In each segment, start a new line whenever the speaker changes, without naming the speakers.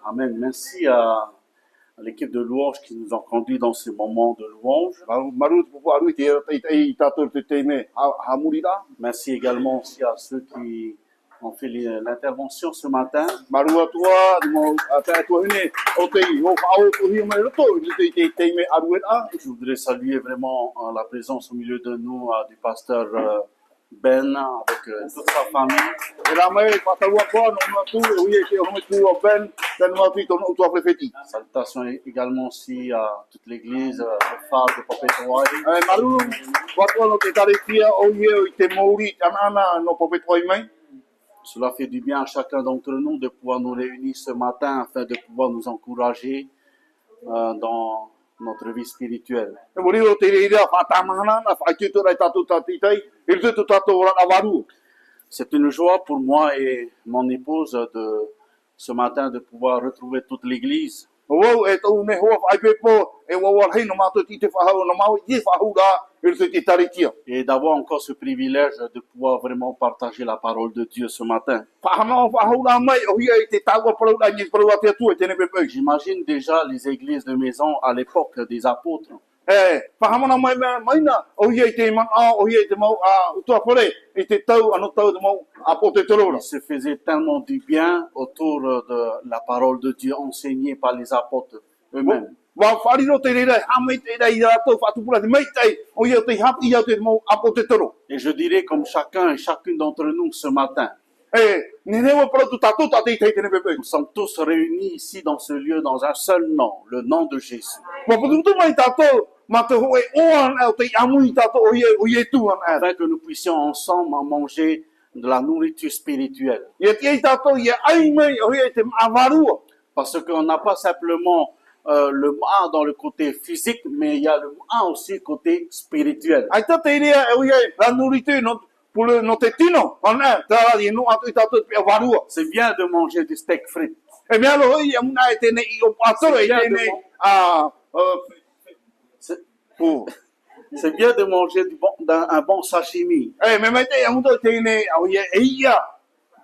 Amen. Merci à l'équipe de louange qui nous ont conduits dans ces moments de louange. Merci également aussi à ceux qui ont fait l'intervention ce matin. Je voudrais saluer vraiment la présence au milieu de nous du pasteur Ben avec toute sa famille. Salutations également aussi à toute l'église, le phare de Papetoai. Cela fait du bien à chacun d'entre nous de pouvoir nous réunir ce matin afin de pouvoir nous encourager dans notre vie spirituelle. C'est une joie pour moi et mon épouse de ce matin de pouvoir retrouver toute l'église. Et d'avoir encore ce privilège de pouvoir vraiment partager la parole de Dieu ce matin. J'imagine déjà les églises de maison à l'époque des apôtres. Ils se faisaient tellement du bien autour de la parole de Dieu enseignée par les apôtres eux-mêmes. Et je dirais comme chacun et chacune d'entre nous ce matin, nous sommes tous réunis ici dans ce lieu dans un seul nom, le nom de Jésus. Afin que nous puissions ensemble manger de la nourriture spirituelle. Parce qu'on n'a pas simplement le mal dans le côté physique, mais il y a le mal aussi côté spirituel. C'est bien de manger du steak frites. C'est bien de manger un bon sashimi.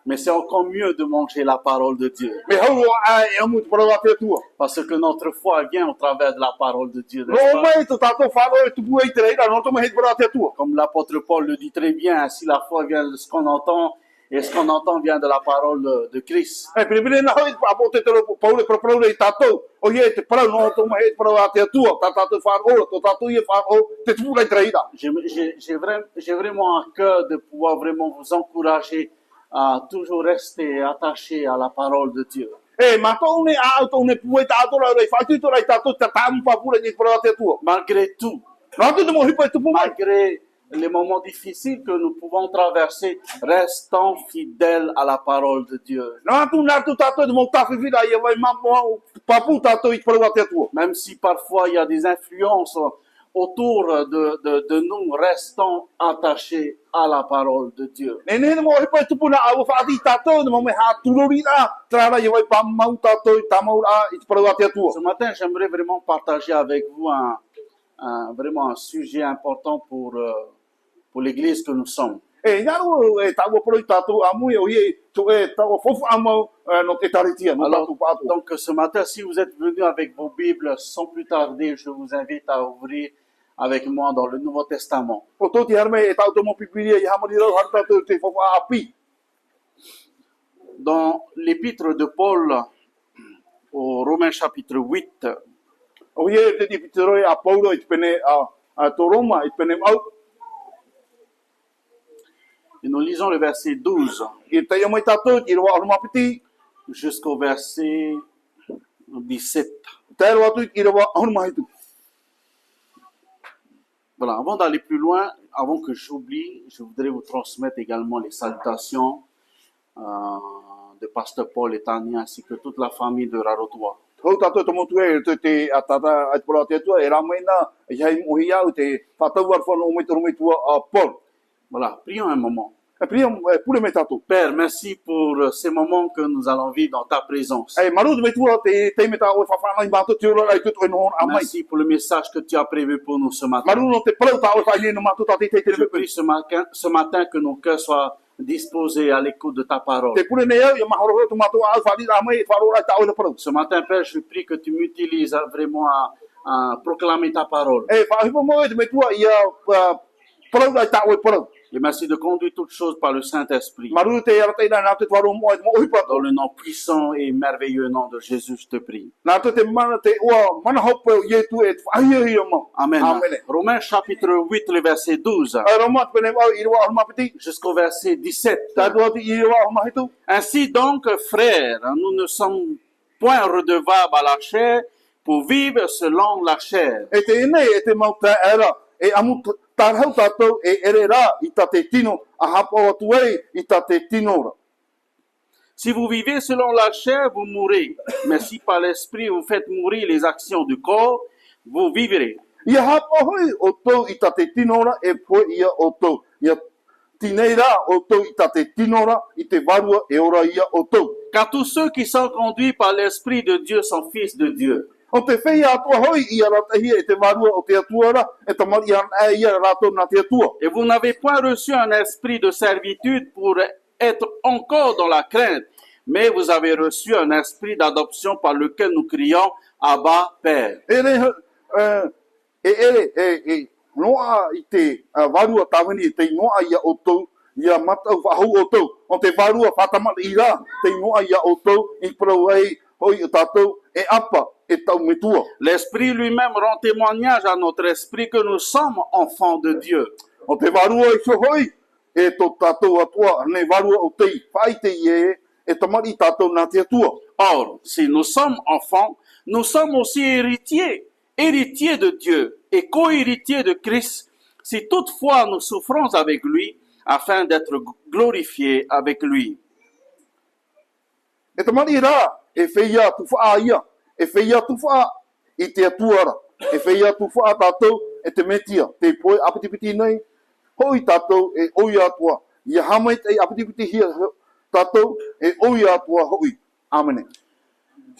Mais c'est encore mieux de manger la parole de Dieu. Parce que notre foi vient au travers de la parole de Dieu. Comme l'apôtre Paul le dit très bien, si la foi vient de ce qu'on entend, et ce qu'on entend vient de la parole de Christ. J'ai vraiment à cœur de pouvoir vraiment vous encourager à toujours rester attaché à la parole de Dieu. Malgré tout, malgré les moments difficiles que nous pouvons traverser, restons fidèles à la parole de Dieu. Même si parfois il y a des influences autour de nous, restons attachés à la parole de Dieu. Ce matin, j'aimerais vraiment partager avec vous vraiment un sujet important pour l'église que nous sommes. Alors, donc ce matin, si vous êtes venus avec vos Bibles, sans plus tarder, je vous invite à ouvrir avec moi dans le Nouveau Testament. Dans l'épître de Paul aux Romains chapitre 8, et nous lisons le verset 12 jusqu'au verset 17. Voilà, avant d'aller plus loin, avant que j'oublie, je voudrais vous transmettre également les salutations de Pasteur Paul et Tania ainsi que toute la famille de Rarotoa. Voilà, prions un moment. Père, merci pour ces moments que nous allons vivre dans ta présence. Merci pour le message que tu as prévu pour nous ce matin. Je prie ce matin que nos cœurs soient disposés à l'écoute de ta parole.
Te pule nei au ia mahoro tu matua au fali la mai faro la tau le pro.
Ce matin, Père, je prie que tu m'utilises vraiment à proclamer ta parole.
E fa hipo mo te metua ia pro la tau pro.
Et merci de conduire toutes choses par le Saint-Esprit.
Maru te ia te na te faro mo hipo.
Dans le nom puissant et merveilleux nom de Jésus, je te prie.
Na te mana te ua mana hope ye tu e fa ia mo.
Amen.
Amen.
Romains chapitre 8, le verset 12
E Roma te pene au i roa ma piti.
jusqu'au verset 17.
Ta do ti i roa ma hitu.
Ainsi donc, frères, nous ne sommes point redevables à la chair pour vivre selon la chair.
E te ine e te mauta era e amu tarhau tatou e ere rā i ta te tino a hapa atu e i ta te tino ra.
Si vous vivez selon la chair, vous mourrez. Mais si par l'esprit vous faites mourir les actions du corps, vous vivrez.
Ia hapa hoi o tau i ta te tino ra e poe ia o tau. Ia tinei rā o tau i ta te tino ra i te varua e ora ia o tau.
Car tous ceux qui sont conduits par l'esprit de Dieu sont fils de Dieu.
O te whea atua hoi ia ratahia e te varua o te atua ra e tamari ia rātou na te atua.
Et vous n'avez point reçu un esprit de servitude pour être encore dans la crainte, mais vous avez reçu un esprit d'adoption par lequel nous crions Abba, Père.
Noa i te varua tawini e te noa ia o tau ia matau whahau o tau. O te varua whatamata i rā te noa ia o tau i parau ai hoi o tātou e apa e tau metua.
L'Esprit lui-même rend témoignage à notre esprit que nous sommes enfants de Dieu.
O te varua i so hoi e tō tātou atua ne varua o tei whai te ie e tamari tātou nā te atua.
Or, si nous sommes enfants, nous sommes aussi héritiers, héritiers de Dieu et co-héritiers de Christ, si toutefois nous souffrons avec lui, afin d'être glorifiés avec lui.
E tamari rā e wheia tu wha ia, e wheia tu wha i te atuara, e wheia tu wha tātou e te metia, te poe apitipiti nei, hoi tātou e oi atua, ia hamai te apitipiti hia tātou e oi atua hoi. Amen.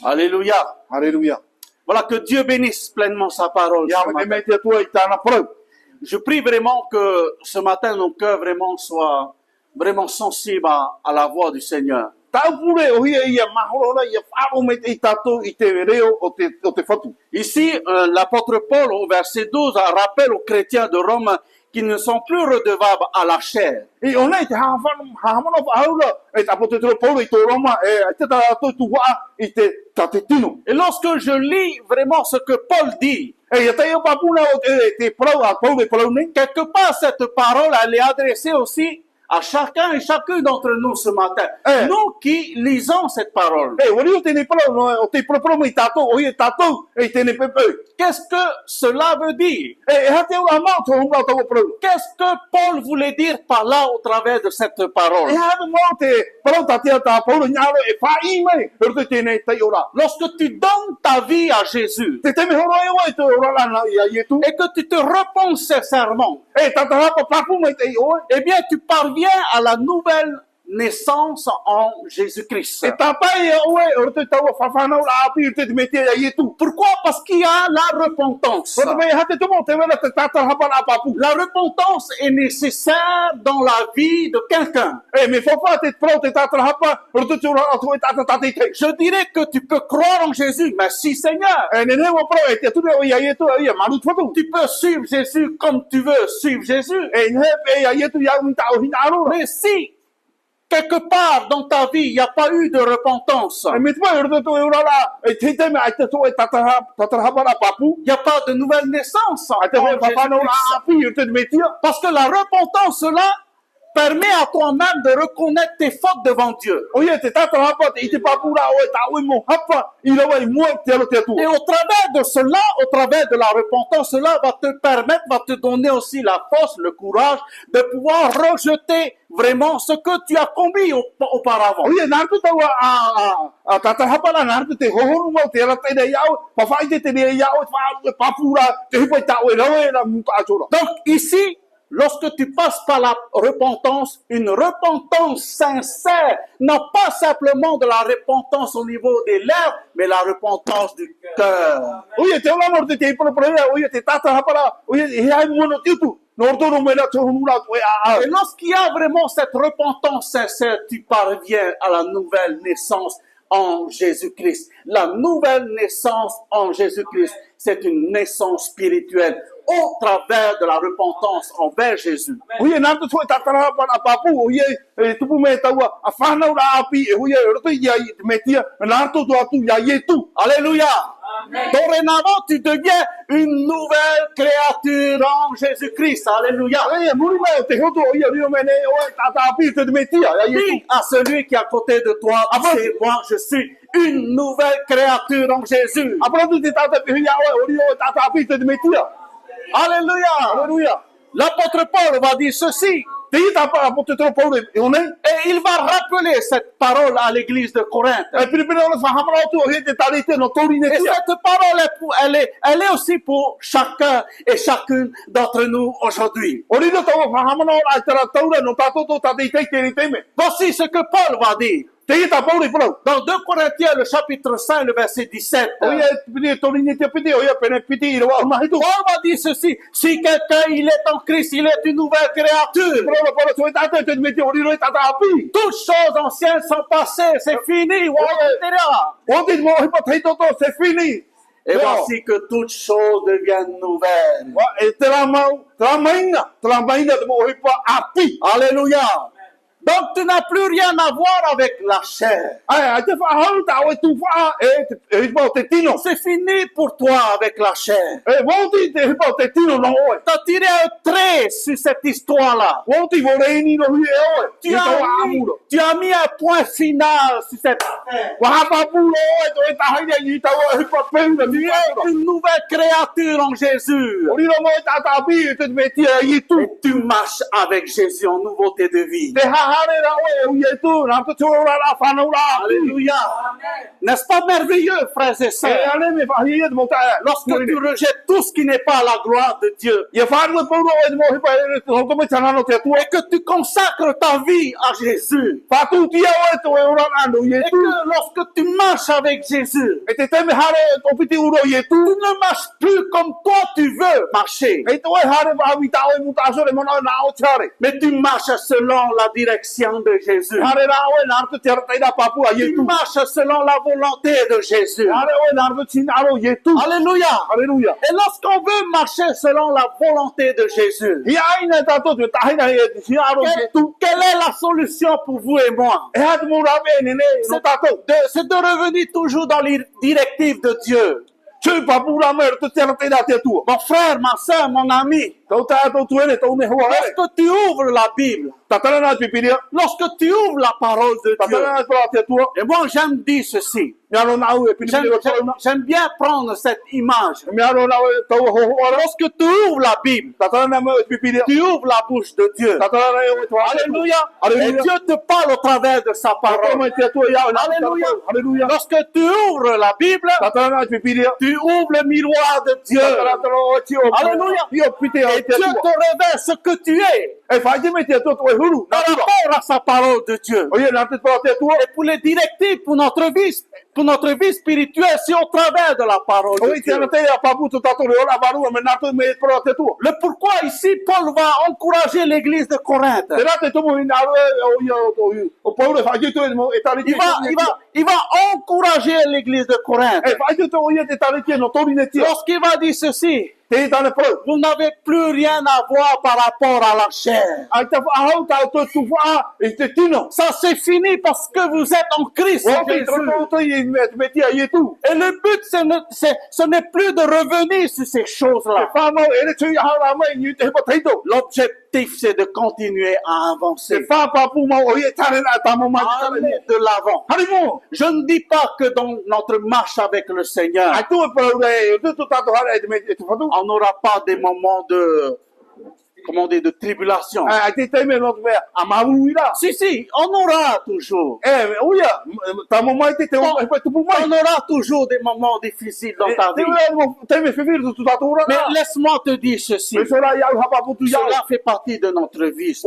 Alléluia.
Alléluia.
Voilà, que Dieu bénisse pleinement sa parole.
Ia
ce
me
matin.
me te atua i tāna parau.
Je prie vraiment que ce matin, nos cœurs vraiment soient vraiment sensibles à la voix du Seigneur.
Tau pure o hia ia mahorora ia wharo me te i tātou i te reo o te whatu.
Ici, l'apôtre Paul, au verset 12, rappelle aux chrétiens de Rome qu'ils ne sont plus redevables à la chair.
I o nei te hahamana whahaura e tapo te toro pauro i tō Roma e te tātou tu wā i te tate tino.
Et lorsque je lis vraiment ce que Paul dit,
E ia te eo papuna o te parau a pauro e parau nei.
quelque part, cette parole, elle est adressée aussi à chacun et chacune d'entre nous ce matin. Nous qui lisons cette parole.
E wari o tēnei parau no o te parau mai tātou o ia tātou e tēnei pepe.
Qu'est-ce que cela veut dire?
E ha te ora mau tō honga tau parau.
Qu'est-ce que Paul voulait dire par là au travers de cette parole?
E ha te mau te parau tātea tā pauro nyaro e whai mai e roto tēnei tai ora.
Lorsque tu donnes ta vie à Jésus
Te teme horo e wa e te ora lana ia ietu.
et que tu te repens sincèrement,
E tata hapa papu mai te oe.
eh bien, tu parviens à la nouvelle naissance en Jésus-Christ.
E tapai e oe e roto tau a whawhanau la api i te mete ia ietu.
Pourquoi? Parce qu'il y a la repentance.
Roto mai ha te tomo te wera te tata hapa la papu.
La repentance est nécessaire dans la vie de quelqu'un.
E me whawha te parau te tata hapa roto te ora atu e tata tate te.
Je dirais que tu peux croire en Jésus. Merci Seigneur.
E ne newa parau e te atune o ia ietu ia maru tuatu.
Tu peux suivre Jésus comme tu veux suivre Jésus.
E ne pe ia ietu ia un tau hina arora.
Mais si quelque part dans ta vie, il n'y a pas eu de repentance,
E me te mai roto te ora la e te teme ai te to e tata hapa la papu.
il n'y a pas de nouvelle naissance en
Ai te whai whawhanau la
Jésus-Christ.
api i te metia.
Parce que la repentance, là, permet à toi-même de reconnaître tes fautes devant Dieu.
O ia te tata hapa te i te papu la o e tau e mo hapa i rawa i mua te alo te atua.
Et au travers de cela, au travers de la repentance, cela va te permettre, va te donner aussi la force, le courage de pouvoir rejeter vraiment ce que tu as commis auparavant.
O ia nārtu tau a tata hapa la nārtu te hohonu mau te ara teina iau, pawhai te tene iau, e papura, te hipai tau e rawa e la muta atora.
Donc ici, lorsque tu passes par la repentance, une repentance sincère, non pas simplement de la repentance au niveau des lèvres, mais la repentance du cœur.
O ia te ola mor te te ipara para o ia te tata hapa la, o ia e hai mono tiutu.
Et lorsqu'il y a vraiment cette repentance sincère, tu parviens à la nouvelle naissance en Jésus-Christ. La nouvelle naissance en Jésus-Christ, c'est une naissance spirituelle au travers de la repentance envers Jésus. Alléluia. Dorénavant, tu deviens une nouvelle créature en Jésus-Christ. Alléluia. Dis à celui qui est à côté de toi, c'est moi, je suis une nouvelle créature en Jésus. Alléluia. L'apôtre Paul va dire ceci. Et il va rappeler cette parole à l'église de Corinthe. Et cette parole, elle est aussi pour chacun et chacune d'entre nous aujourd'hui. Voici ce que Paul va dire. Dans 2 Corinthiens, le chapitre 5, le verset 17. Paul va dire ceci. Si quelqu'un il est en Christ, il est une nouvelle créature. Toutes choses anciennes sont passées, c'est fini. Et voici que toutes choses deviennent nouvelles. Alléluia. Donc tu n'as plus rien à voir avec la chair. C'est fini pour toi avec la chair. Tu as tiré un trait sur cette histoire-là. Tu as mis un point final sur cette affaire. Tu es une nouvelle créature en Jésus. Et tu marches avec Jésus en nouveauté de vie. Alléluia. N'est-ce pas merveilleux, frères et sœurs? Lorsque tu rejettes tout ce qui n'est pas la gloire de Dieu et que tu consacres ta vie à Jésus et que lorsque tu marches avec Jésus, tu ne marches plus comme toi tu veux marcher, mais tu marches selon la direction de Jésus. Tu marches selon la volonté de Jésus. Alléluia. Et lorsqu'on veut marcher selon la volonté de Jésus, quelle est la solution pour vous et moi? C'est de revenir toujours dans les directives de Dieu. Mon frère, ma soeur, mon ami, lorsque tu ouvres la Bible, lorsque tu ouvres la parole de Dieu, et moi j'aime dire ceci, j'aime bien prendre cette image. Lorsque tu ouvres la Bible, tu ouvres la bouche de Dieu. Alléluia. Et Dieu te parle au travers de sa parole. Alléluia. Lorsque tu ouvres la Bible, tu ouvres le miroir de Dieu. Alléluia. Et Dieu te révèle ce que tu es par rapport à sa parole de Dieu. Et pour les directives, pour notre vie spirituelle, c'est au travers de la parole de Dieu. Le pourquoi ici, Paul va encourager l'église de Corinthe. Il va encourager l'église de Corinthe. Lorsqu'il va dire ceci, vous n'avez plus rien à voir par rapport à la chair. Ça c'est fini parce que vous êtes en Christ Jésus. Et le but ce n'est plus de revenir sur ces choses-là. L'objectif c'est de continuer à avancer. Aller de l'avant. Je ne dis pas que dans notre marche avec le Seigneur, on n'aura pas des moments de tribulation. Si, on aura toujours. On aura toujours des moments difficiles dans ta vie. Mais laisse-moi te dire ceci. Cela fait partie de notre vie.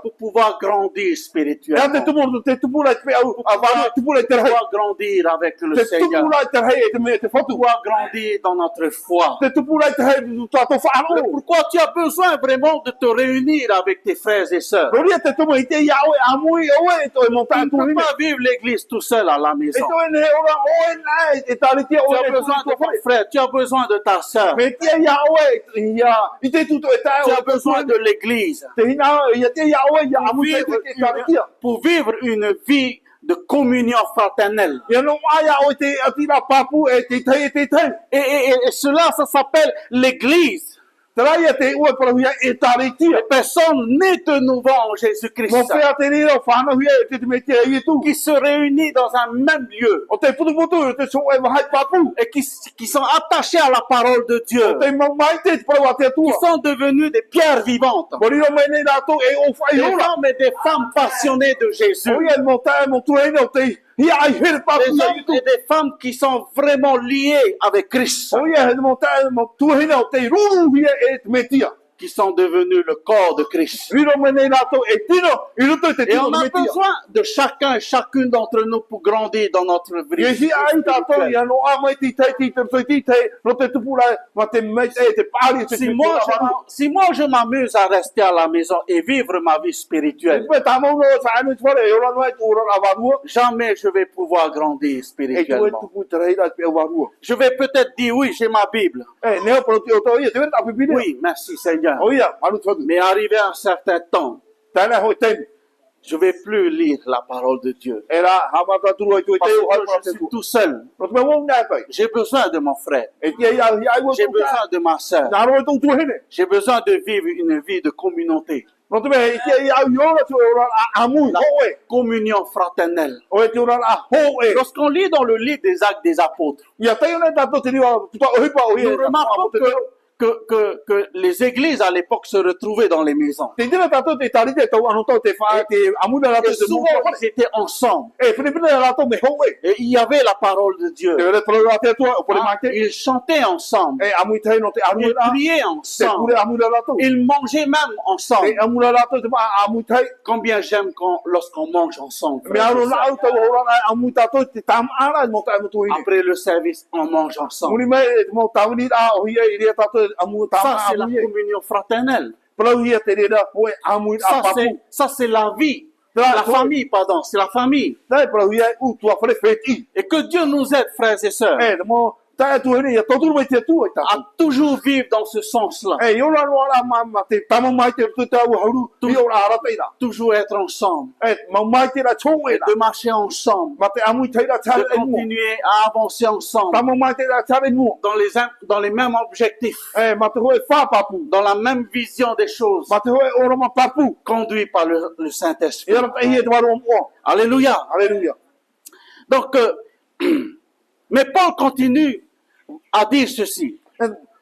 Pour pouvoir grandir spirituellement. Pour pouvoir grandir avec le Seigneur. Pour pouvoir grandir dans notre foi.
pula te hai tu tato
Mais
whaaro.
pourquoi tu as besoin vraiment de te réunir avec tes frères et sœurs?
Rori te tuma i te ia oe amui oe e toi mo
Tu ne
tātou
peux
hine.
pas vivre l'église tout seul à la
E
maison.
toi ne ora oe nai e tāritia
Tu
oe
as
e
besoin de
tu
ton frère, tu as besoin de ta sœur,
Me tia ia oe ia i te tuto e tai
tu
o
as besoin de l'église
te hina ia te ia oe ia
pour
amui te
vivre
te tāritia.
pour vivre une vie de communion fraternelle.
Ia no aia oe te atira papu e te tai e te tai.
Et cela, ça s'appelle l'église.
Tara ia te ua parawhia e tāritia.
Les personnes nées de nouveau en
Mo
Jésus-Christ
whea te rira o whanahia e te me tia i tu.
qui se réunissent dans un même lieu
O te putu e te so e wahai papu.
et qui sont attachés à la parole de Dieu,
O te maumai te parawa te
qui
atua.
sont devenus des pierres vivantes,
Moriro mai nei rātou e o whai
des
hora.
hommes et des femmes passionnées de Jésus,
O ia mo tae mo tuaina o te hia ai here papu
des
ia i
hommes
tu.
et des femmes qui sont vraiment liés avec Christ,
O ia mo tae mo tuaina o te ruru hia e te me tia.
qui sont devenus le corps de Christ.
Riro mai nei rātou e tino, i ruto i te
Et
tino
on
me
a
tia.
besoin de chacun et chacune d'entre nous pour grandir dans notre vie
Ia hi ai tātou
spirituelle.
ia no a mai ti tai ti te toi ti te no te tupura ma te mai e te pari te
Si moi je m'amuse à rester à la maison et vivre ma vie spirituelle,
Pe tamau no sa anu tfare e ora no e ora avarua
jamais je vais pouvoir grandir
e tu e
spirituellement.
tupu te reira pe avarua.
Je vais peut-être dire oui, j'ai ma Bible.
E neo pro ti o to ia te vera api bine.
Oui, merci Seigneur.
O ia anu tfare.
Mais arrivé à un certain temps,
Tana ho ten.
je vais plus lire la parole de Dieu.
Era hamata turu e tu e te o hai
Parce que je suis tout seul.
No te mo na pai.
J'ai besoin de mon frère.
E ti ia ai wo.
J'ai besoin de ma sœur.
Na ro tu tu hene.
J'ai besoin de vivre une vie de communauté.
No te me e ti ia ai ora tu ora amu
La
ho e.
communion fraternelle.
O e ti ora a ho e.
Lorsqu'on lit dans le livre des Actes des Apôtres,
Ia te ona tato te riwa tu o hipa o ia.
nous remarquons que les églises à l'époque se retrouvaient dans les maisons.
Te dira tato te tari te tau anu tau te wha te amu na rato
Et
te
souvent,
mo.
ils étaient ensemble.
E pene pene rato me ho e.
Et il y avait la parole de Dieu.
Te vera pro rato tu o pore
Ah,
mate.
ils chantaient ensemble.
E amu te no te amu
Ils
na.
priaient
Te
ensemble.
pure amu na rato.
Ils mangeaient même
E
ensemble.
amu na rato te amu te.
Combien j'aime lorsqu'on mange ensemble.
Me aro na au tau ora amu tato te tam ara mo ta mo tu ine.
Après le service, on mange ensemble.
Muni mai mo tau ni a o ia iria tato amu tam
Ça, c'est la
amu ye.
communion fraternelle.
Pro ia te rera o amu a papu.
Ça, c'est la vie.
Là,
La
toi-
famille, pardon. C'est la famille.
Dai pro ia u tu a fare feti.
Et que Dieu nous aide, frères et sœurs,
Mo ta tu ine ia totu mai te tu e tato.
à toujours vivre dans ce sens-là.
E yo la no ala ma te tamo mai te tu tau hauru.
Tu-
Yo la ara teira.
Toujours être ensemble.
E ma mai te ra chou e
Et
la.
de marcher ensemble.
Ma te amu te ra
De
chare e mu.
continuer à avancer ensemble.
Tamo mai te ra chare mu.
Dans les mêmes objectifs.
Ma te hoe fa papu.
Dans la même vision des choses.
Ma te hoe ora ma papu.
Conduit par le Saint-Esprit.
E ra te hie te waro mo.
Alléluia.
Alléluia.
Donc, mais Paul continue à dire ceci.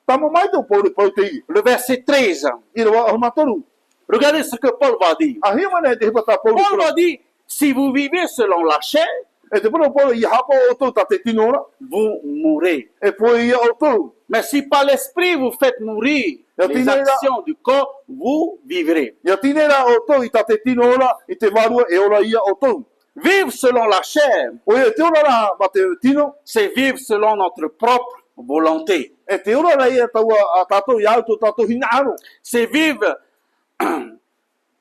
Tamo mai te po te i.
Le verset 13.
I ra o matoru.
Regardez ce que Paul va dire.
A hi mana te pata po.
Paul va dire, si vous vivez selon la chair,
E te po i hapo o to ta te tinora.
vous mourrez.
E po i o to.
Mais si par l'esprit vous faites mourir les actions du corps, vous vivrez.
Ia tinera o to i ta te tinora i te warua e ora ia o to.
Vivre selon la chair,
O e te ora la ma te tino.
c'est vivre selon notre propre volonté.
E te ora la ia tau a tato i auto tato hina aro.
C'est vivre,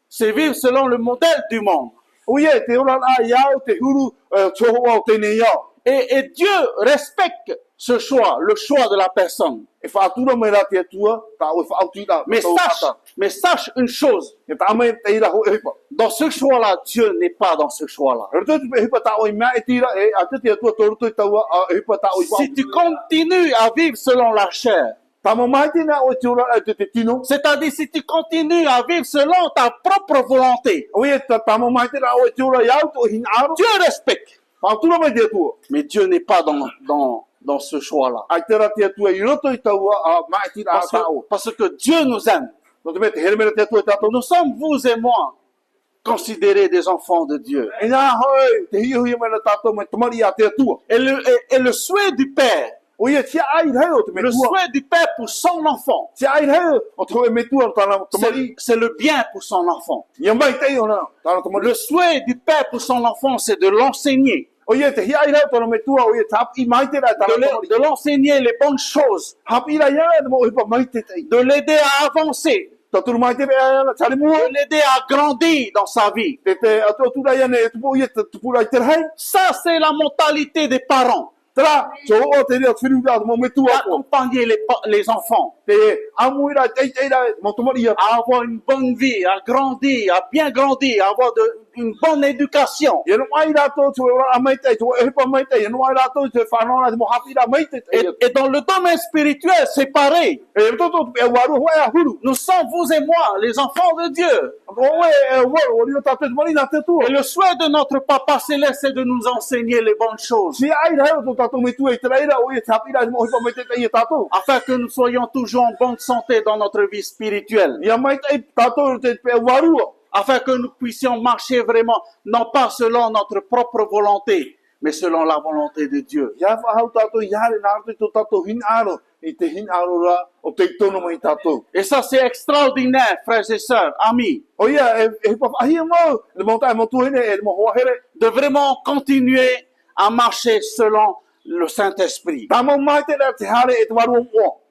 c'est vivre selon le modèle du monde.
O ia te ora la ia o te huru choho o te ne ia.
Et Dieu respecte ce choix, le choix de la personne.
E whaatura mai ra te atua, ta o e whautira.
Mais sache une chose,
E ta mai te ira ho e hipa.
dans ce choix-là, Dieu n'est pas dans ce choix-là.
E rito te hipa ta o i mea e tira e a te atua toruto i taua a hipa ta o i
Si tu continues à vivre selon la chair,
Ta mai te na o te ora te tino.
c'est-à-dire si tu continues à vivre selon ta propre volonté,
O ia ta mai te na o te ora ia o hina aro.
Dieu respecte.
Whaatura mai te atua.
Mais Dieu n'est pas dans ce choix-là.
Ai te ra te atua i roto i taua a mai tira a tao.
Parce que Dieu nous aime.
No te me te here mera te atua i tato.
Nous sommes, vous et moi, considérés des enfants de Dieu.
E nā hoi, te hiu hiu mena tato mai tamari a te atua.
Et le souhait du Père,
O ia tia ai rei o te me
le
tua.
souhait du Père pour son enfant,
Tia ai rei o te hoe me tua o tana tamari.
c'est le bien pour son enfant.
Ia mai te o na, tana tamari.
Le souhait du Père pour son enfant, c'est de l'enseigner,
Oia te hia ira tona me tua oia tap I mai te ra tala
de l'enseigner les bonnes choses,
hap ira ia mo hipa mai te tai
de l'aider à avancer,
tatu mai te ia tale mo
de l'aider à grandir dans sa vie.
te atu ra ia ne tu oia tu pula te hai
Ça, c'est la mentalité des parents,
tra so o te ria firu da mo me tua ko
d'accompagner les enfants
te amu ira te ira mo tu ia
à avoir une bonne vie, à grandir, à bien grandir, à avoir une bonne éducation.
ia no mai ra to tu ra mai te tu hipa mai te ia no mai ra to te fa no ra mo hap ira mai te
Et dans le domaine spirituel, c'est pareil.
e to to e waru ho ya huru
Nous sommes, vous et moi, les enfants de Dieu.
o e wo o rio ta te mari na te tu
Et le souhait de notre Papa Céleste, c'est de nous enseigner les bonnes choses,
si ai ra to ta to me tu e te ira o ia tap ira mo hipa mai te ia ta to
afin que nous soyons toujours en bonne santé dans notre vie spirituelle,
ia mai te ta to te pe waru
afin que nous puissions marcher vraiment, non pas selon notre propre volonté, mais selon la volonté de Dieu.
ia fa hau ta to ia le na to ta to hin aro I te hin aro ra o te tono mai ta to
Et ça, c'est extraordinaire, frères et sœurs, amis,
o ia e pa hi mo le mo ta mo tu ne e mo ho here
de vraiment continuer à marcher selon le Saint-Esprit.
ta mo mai te ra te hare e te waru o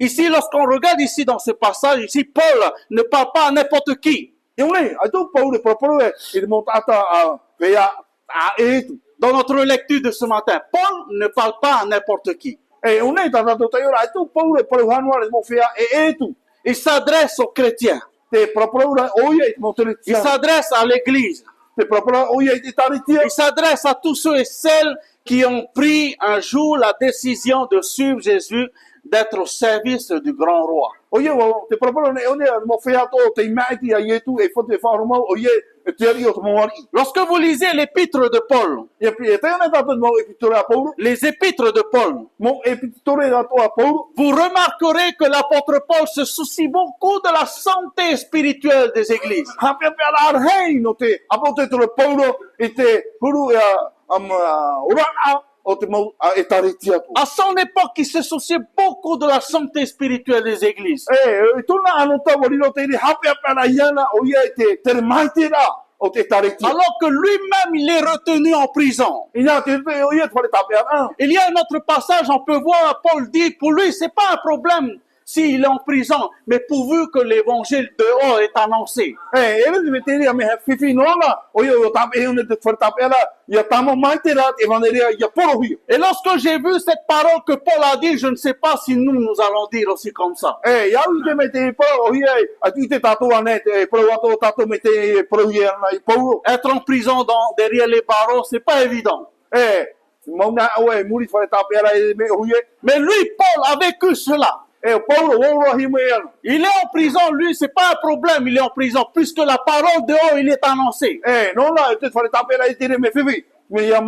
Ici, lorsqu'on regarde ici dans ce passage, ici, Paul ne parle pas à n'importe qui.
Yung ne, ato Paul proprio il montata a vea a etu.
Dans notre lecture de ce matin, Paul ne parle pas à n'importe qui.
E un ne tata to tayo ato Paul proprio hanwa mo fea e etu.
Il s'adresse aux chrétiens.
Te proprio oia it motori.
Il s'adresse à l'Église.
Te proprio oia it taritia.
Il s'adresse à tous ceux et celles qui ont pris un jour la décision de suivre Jésus, d'être au service du grand roi.
Oia te proprio ne one mo fea to te maiti a yetu e fote fa mo oia te ri o mo ari.
Lorsque vous lisez l'épître de Paul,
E te ona tata mo epitore a Paul.
les épîtres de Paul,
Mo epitore a to a Paul.
vous remarquerez que l'apôtre Paul se soucie beaucoup de la santé spirituelle des églises.
Hape pe ala hei no te apote to Paul e te huru ora o te mo e taritia to.
À son époque, il se souciait beaucoup de la santé spirituelle des églises.
E tuna anu ta wari no te ri hape ala iana o ia te maite ra o te taritia.
Alors que lui-même, il est retenu en prison.
Ina te o ia te tape ala.
Il y a un autre passage, on peut voir Paul dire, pour lui, c'est pas un problème s'il est en prison, mais pourvu que l'évangile dehors est annoncé.
Ele te meteri a me fifi nona o ia o tape e te tape ala ia tamo maite ra te vaneria ia porohi.
Et lorsque j'ai vu cette parole que Paul a dit, je ne sais pas si nous allons dire aussi comme ça.
Ia u te meteri pa o ia a tu te tato ane te pro ato tato mete pro ia na I Paulo.
Être en prison derrière les barreaux, c'est pas évident.
Mauna o e muri fa tape ala e me o ia.
Mais lui, Paul, a vécu cela.
Paulo o hi me ia.
Il est en prison, lui, c'est pas un problème, il est en prison, puisque la parole dehors, il est annoncé.
Nona te fa tape ala e te me fifi. Me ia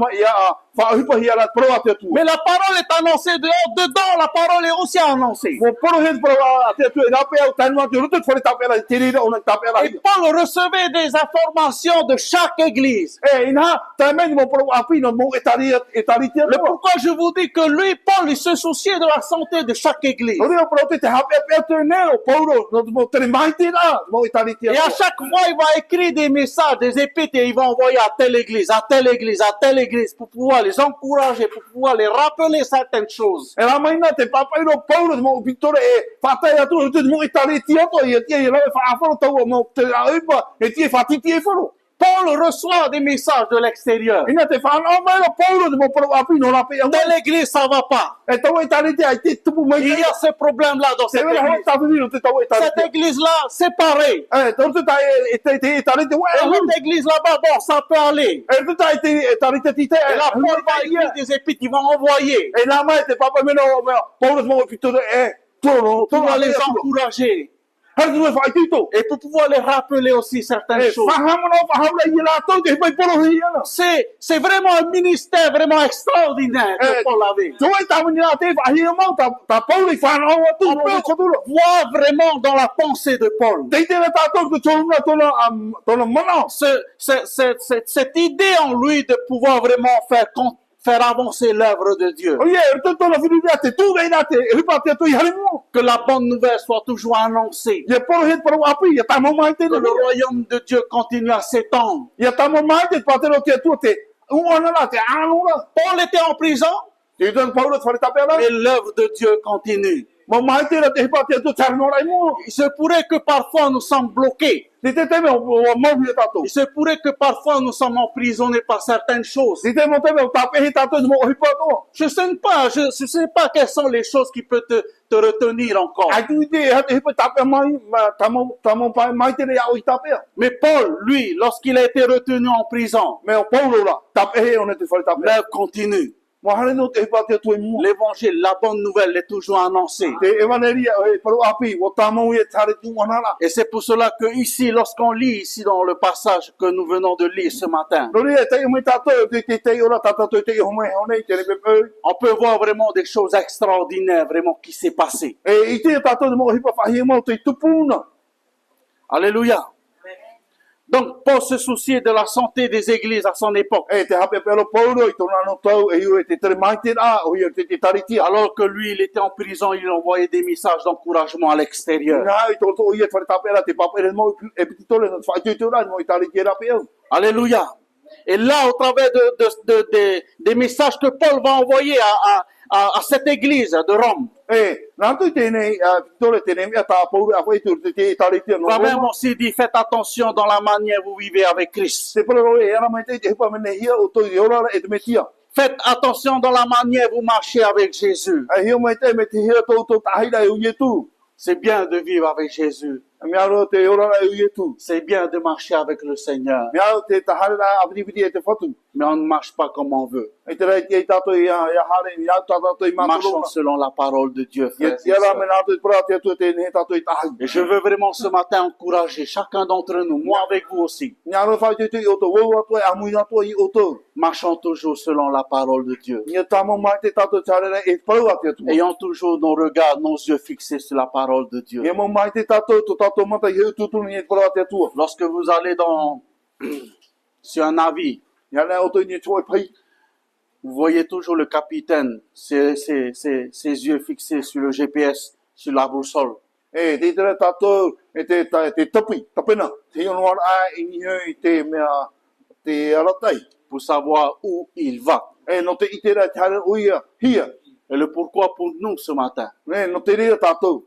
fa hipa hi ala pro ato tu.
Mais la parole est annoncée dehors, dedans, la parole est aussi annoncée.
Mo pro he pro ato tu na pe o tanwa te rutu fa tape ala te ri ona tape ala.
Et Paul recevait des informations de chaque église.
Ina tamen mo pro apino mo etari te.
Mais pourquoi je vous dis que lui, Paul, il se souciait de la santé de chaque église.
Ori o pro te hape te ne o Paulo no mo te maite ra mo etari te.
Et à chaque fois, il va écrire des messages, des épîtres, et il va envoyer à telle église, à telle église, à telle église, pour pouvoir les encourager, pour pouvoir les rappeler certaines choses.
E la maina te papa no Paulo mo pitore e fatai atu te mo etari te to e te e la fa fa to mo te aipa e te fati te foro.
Paul reçoit des messages de l'extérieur.
Ina te fa no mai no Paulo mo pro apino la pe.
Telle église, ça va pas.
E to etari te ai te tupu mai.
Il y a ce problème-là dans
Se
cette
vera ho
église.
ta vino te to etari.
Cette église-là, c'est pareil.
To te tai te etari te wa.
Et l'autre église là-bas, bon, ça peut aller.
E te tai te etari te te.
Et là, Paul va écrire des épîtres, ils vont envoyer.
E la mai te papa me no Paulo mo pitore
Pour pouvoir les encourager. Et pour pouvoir les rappeler aussi certaines choses. C'est vraiment un ministère vraiment extraordinaire que Paul avait. On peut voir vraiment dans la pensée de Paul. Cette idée en lui de pouvoir vraiment faire avancer l'œuvre de Dieu.
Oye, toto la fili te tu ve na te hipa te tu hali mo.
Que la bonne nouvelle soit toujours annoncée.
Ye poro het poro api ye tamo mai te
Que le royaume de Dieu continue à s'étendre.
ye tamo mai te pa te no te tu te uana la te anu la.
Paul était en prison,
Te don Paulo fare tape la.
mais l'œuvre de Dieu continue.
Mo mai te la te hipa te tu tarno rai mo.
Il se pourrait que parfois nous sommes bloqués.
Te te me o mo vi tato.
Il se pourrait que parfois nous sommes emprisonnés par certaines choses.
Si te mo te me tape hi tato mo hipa to.
Je ne sais pas quelles sont les choses qui peuvent te retenir encore.
Ai tu te ha te hipa tape mai ma tamo pa mai te ya o tape.
Mais Paul, lui, lorsqu'il a été retenu en prison,
Me o Paulo la tape he on te fare tape.
l'œuvre continue.
Mo hale no te hipa te tu mo.
L'évangile, la bonne nouvelle est toujours annoncée.
Te evangelia e poro api o tamo ye tare tu ana la.
Et c'est pour cela que ici, lorsqu'on lit ici dans le passage que nous venons de lire ce matin,
Nori e te mo tato te ora tato te ho mai hone te be pe.
on peut voir vraiment des choses extraordinaires vraiment qui s'est passé.
E ite tato mo hipa fahi mo te tupuna.
Alléluia. Donc, Paul se souciait de la santé des églises à son époque,
E te hape pelo Paulo i tona no tau e iu e te tere mai te a o ia te tariti.
alors que lui, il était en prison, il envoyait des messages d'encouragement à l'extérieur.
Na i to ia fare tape la te pape le mo e pititole no fa te ora mo i tariti ra pe.
Alléluia. Et là, au travers des messages que Paul va envoyer à cette église de Rome,
E na tu te nei pititole te nei ta Paulo a foi te tariti no.
va même aussi dit, faites attention dans la manière vous vivez avec Christ.
Se polo e ana mai te hipa me nei o to i ora e te metia.
Faites attention dans la manière vous marchez avec Jésus.
E hio mai te me te hia to tahira e uie tu.
C'est bien de vivre avec Jésus.
Me aro te ora e uie tu.
C'est bien de marcher avec le Seigneur.
Me aro te tahara abri e te fatu.
Mais on ne marche pas comme on veut.
E te rei te tato ia hare ia tato i
Marchons
matolo.
selon la parole de Dieu, frères et
Ia la
sœurs.
me na te pra te tu te ne tato i tahi.
Et je veux vraiment ce matin encourager chacun d'entre nous, moi avec vous aussi.
Nya ro fa te o to wo to a mui na to i o to.
Marchons toujours selon la parole de Dieu.
Nya tamo mai te tato chare e pro a te tu.
Ayant toujours nos regards, nos yeux fixés sur la parole de Dieu.
Nya mo mai te tato to tato mata i tu tu ni pro a te tu.
Lorsque vous allez sur un navire,
Nya na o to ni to pai.
vous voyez toujours le capitaine, ses yeux fixés sur le GPS, sur la boussole.
E te tere tato e te tapi tapena. Te ono a i ni i te mea te aratai.
Pour savoir où il va.
E no te itera chare uia hia.
Et le pourquoi pour nous ce matin.
Ne no te rira tato.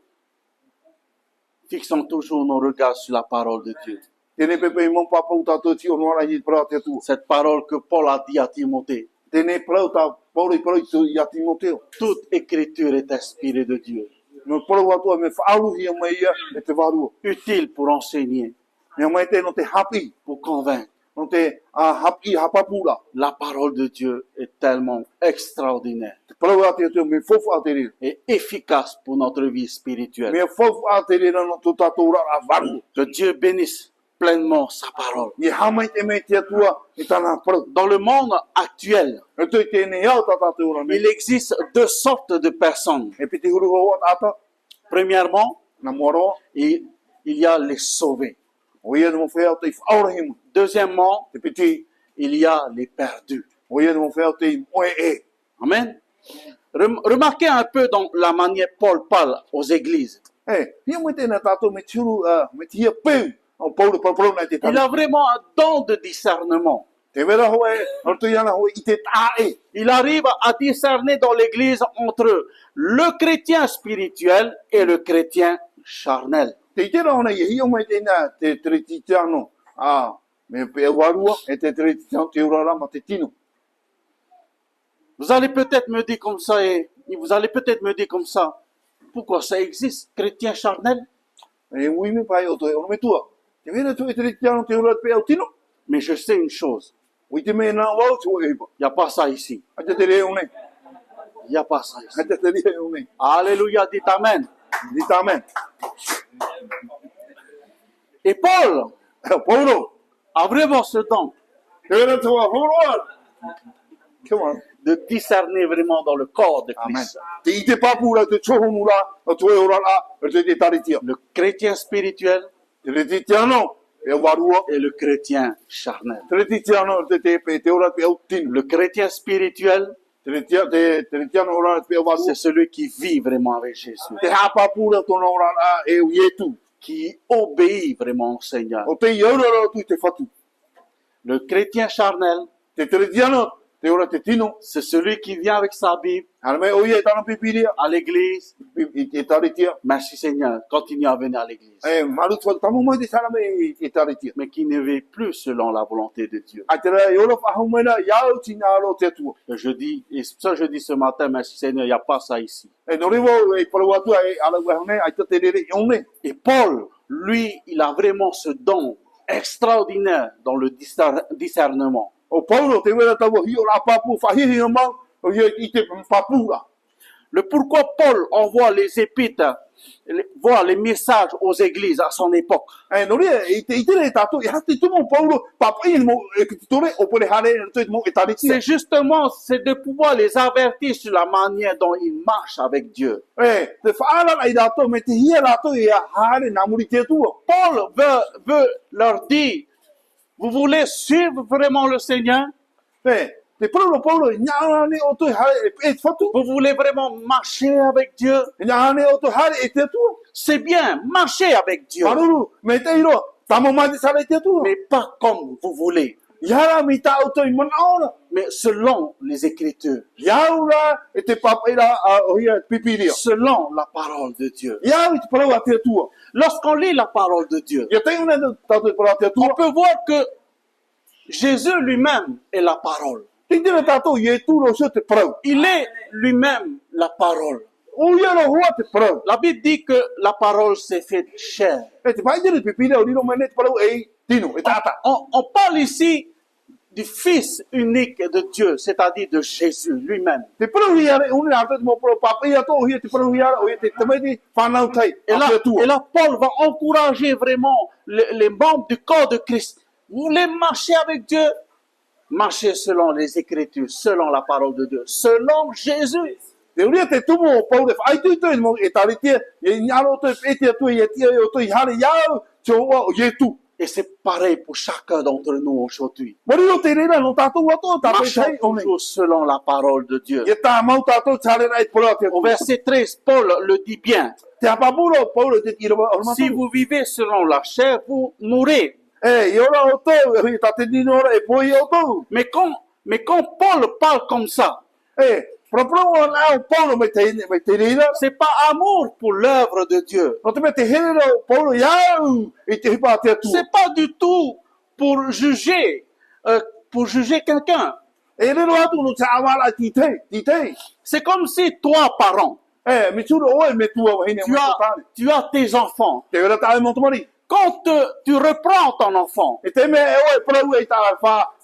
Fixons toujours nos regards sur la parole de Dieu.
Tene pepe mon papa u tato ti ono ara i pro te tu.
Cette parole que Paul a dit à Timothée.
Tene pro ta Paulo i pro i tu ia Timoteo.
Toute écriture est inspirée de Dieu.
No pro wa tu me faalu hia mai ia e te varu.
Utile pour enseigner,
Me mai te no te happy.
pour convaincre.
No te happy hapapula.
La parole de Dieu est tellement extraordinaire
Te pro wa te tu me fofu a te rira.
et efficace pour notre vie spirituelle.
Me fofu a te rira no tu tato ura a varu.
Que Dieu bénisse pleinement sa parole.
I hamai te me te tua i tana pro.
Dans le monde actuel,
E tu te ne ia tato ura
il
ne.
existe deux sortes de personnes.
E piti huru ho ata
Premièrement,
na moro.
il y a les sauvés.
O ia no fea te faura him.
Deuxièmement,
Te piti
il y a les perdus.
o ia no fea te oe e.
Amen. Remarquez un peu dans la manière Paul parle aux églises.
E, hia mo te na tato me turu me tia peu. O Paulo pro na te
Il
tana.
a vraiment un don de discernement.
Te vera ho e, o tu ia na ho i te tae.
Il arrive à discerner dans l'église entre le chrétien spirituel et le chrétien charnel.
Te itera ona i hia mo te na te trititiano. Me pe warua e te trititiano te urara ma te tino.
Vous allez peut-être me dire comme ça, pourquoi ça existe, chrétien charnel?
E ui me pai o to e ono me tua. Te vera tu e trititiano te urara pe au tino.
Mais je sais une chose,
Ui te me na wau tu e
il n'y a pas ça ici.
A te re one.
Il n'y a pas ça ici.
A te re one.
Alléluia, dites Amen.
Dita amen.
Et Paul
Paulo.
a vraiment ce don
Te vera tu a horo. Come on.
de discerner vraiment dans le corps de
Amen.
Christ.
Te ite papura te chohunura, o tu e ora la, o te taritia.
Le chrétien spirituel
Te titiano, pe warua.
et le chrétien charnel.
Te ti tiano te ora pe au tinu.
Le chrétien spirituel,
Te tiano ora pe warua.
c'est celui qui vit vraiment avec Jésus,
Te hapa pura tono ora e u yetu.
qui obéit vraiment au Seigneur.
O te iora tu te fatu.
Le chrétien charnel,
Te tiano te ora te tino.
c'est celui qui vient avec sa Bible
Hana me o ye tano pipiria.
à l'église.
I tari tia.
Merci Seigneur, continue à venir à l'église.
Maru tu tamo mai te sana me i tari tia.
Mais qui ne vit plus selon la volonté de Dieu.
A te rea iora whahumena iau tina aro te atua.
Et je dis, et ça je dis ce matin, merci Seigneur, il n'y a pas ça ici.
No rewo e paru atua e ala wahune ai te rere i one.
Et Paul, lui, il a vraiment ce don extraordinaire dans le discernement.
O Paulo te wera tau hi o la papu whahihi o mau. O ye i te papura.
Le pourquoi Paul envoie les épîtres, voit les messages aux églises à son époque.
No rea i te re tato i hati tumo Paulo papai mo e ki tore o pore hare te mo e tari tia.
C'est justement, c'est de pouvoir les avertir sur la manière dont ils marchent avec Dieu.
Te whaara ai rato me te hia rato i a hare namuri te tua.
Paul veut leur dire, vous voulez suivre vraiment le Seigneur?
Te Paulo i nyāne o toi hare e whatu.
Vous voulez vraiment marcher avec Dieu?
I nyāne o toi hare e te tua.
C'est bien, marchez avec Dieu,
Maruru, me te iro, tamo mai te sare te tua.
mais pas comme vous voulez,
Iara mi ta o toi mana ora.
mais selon les Écritures,
Iaura e te papaira o hia pipiria.
selon la parole de Dieu.
Ia i te parau a te tua.
Lorsqu'on lit la parole de Dieu,
Ia te una tau te parau a te
on
tua.
peut voir que Jésus lui-même est la parole.
Te tira tātou i e tūro se te parau.
Il est lui-même la parole.
O ia ro hua te parau.
La Bible dit que la parole s'est faite chair.
E te pai tira pipiria o riro mene te parau e tino, e tata.
On parle ici du Fils unique de Dieu, c'est-à-dire de Jésus lui-même.
Te parau i are une arte te mo parau papai a tō o hia te parau i ara o ia te tamai whanau tai
Et
a
là,
te tua.
et là, Paul va encourager vraiment les membres du corps de Christ. Vous voulez marcher avec Dieu? Marchez selon les Écritures, selon la parole de Dieu, selon Jésus.
Te uria te tumo o pau de whai tui tui mo e tari tia, e nyaro tui pete tui, e tia o tui hare iau, te oa o yetu.
Et c'est pareil pour chacun d'entre nous aujourd'hui.
Mori o te reira no tātou ato, tātou
Marchons
tai o ne.
toujours selon la parole de Dieu.
E tā mau tātou tare rai pura te
Au verset 13, Paul le dit bien.
Te apapuro, Paulo te tira wa orma
Si
tu.
vous vivez selon la chair, vous mourrez.
E, i ora o tau, e hui tate nino ora, e poi o tau.
Mais quand Paul parle comme ça,
E, propro o nao Paulo me te reira,
c'est pas amour pour l'œuvre de Dieu.
no te me te herera o Paulo iau, e te hipa te atu.
C'est pas du tout pour juger quelqu'un.
E rero atu no te awara ti te.
C'est comme si toi, parent,
E, mi tūro oe me tua wa hine
tu
mo
as,
tane.
tu as tes enfants.
Te ora tae mo tomari.
Quand tu reprends ton enfant,
E te me e oe prau e tā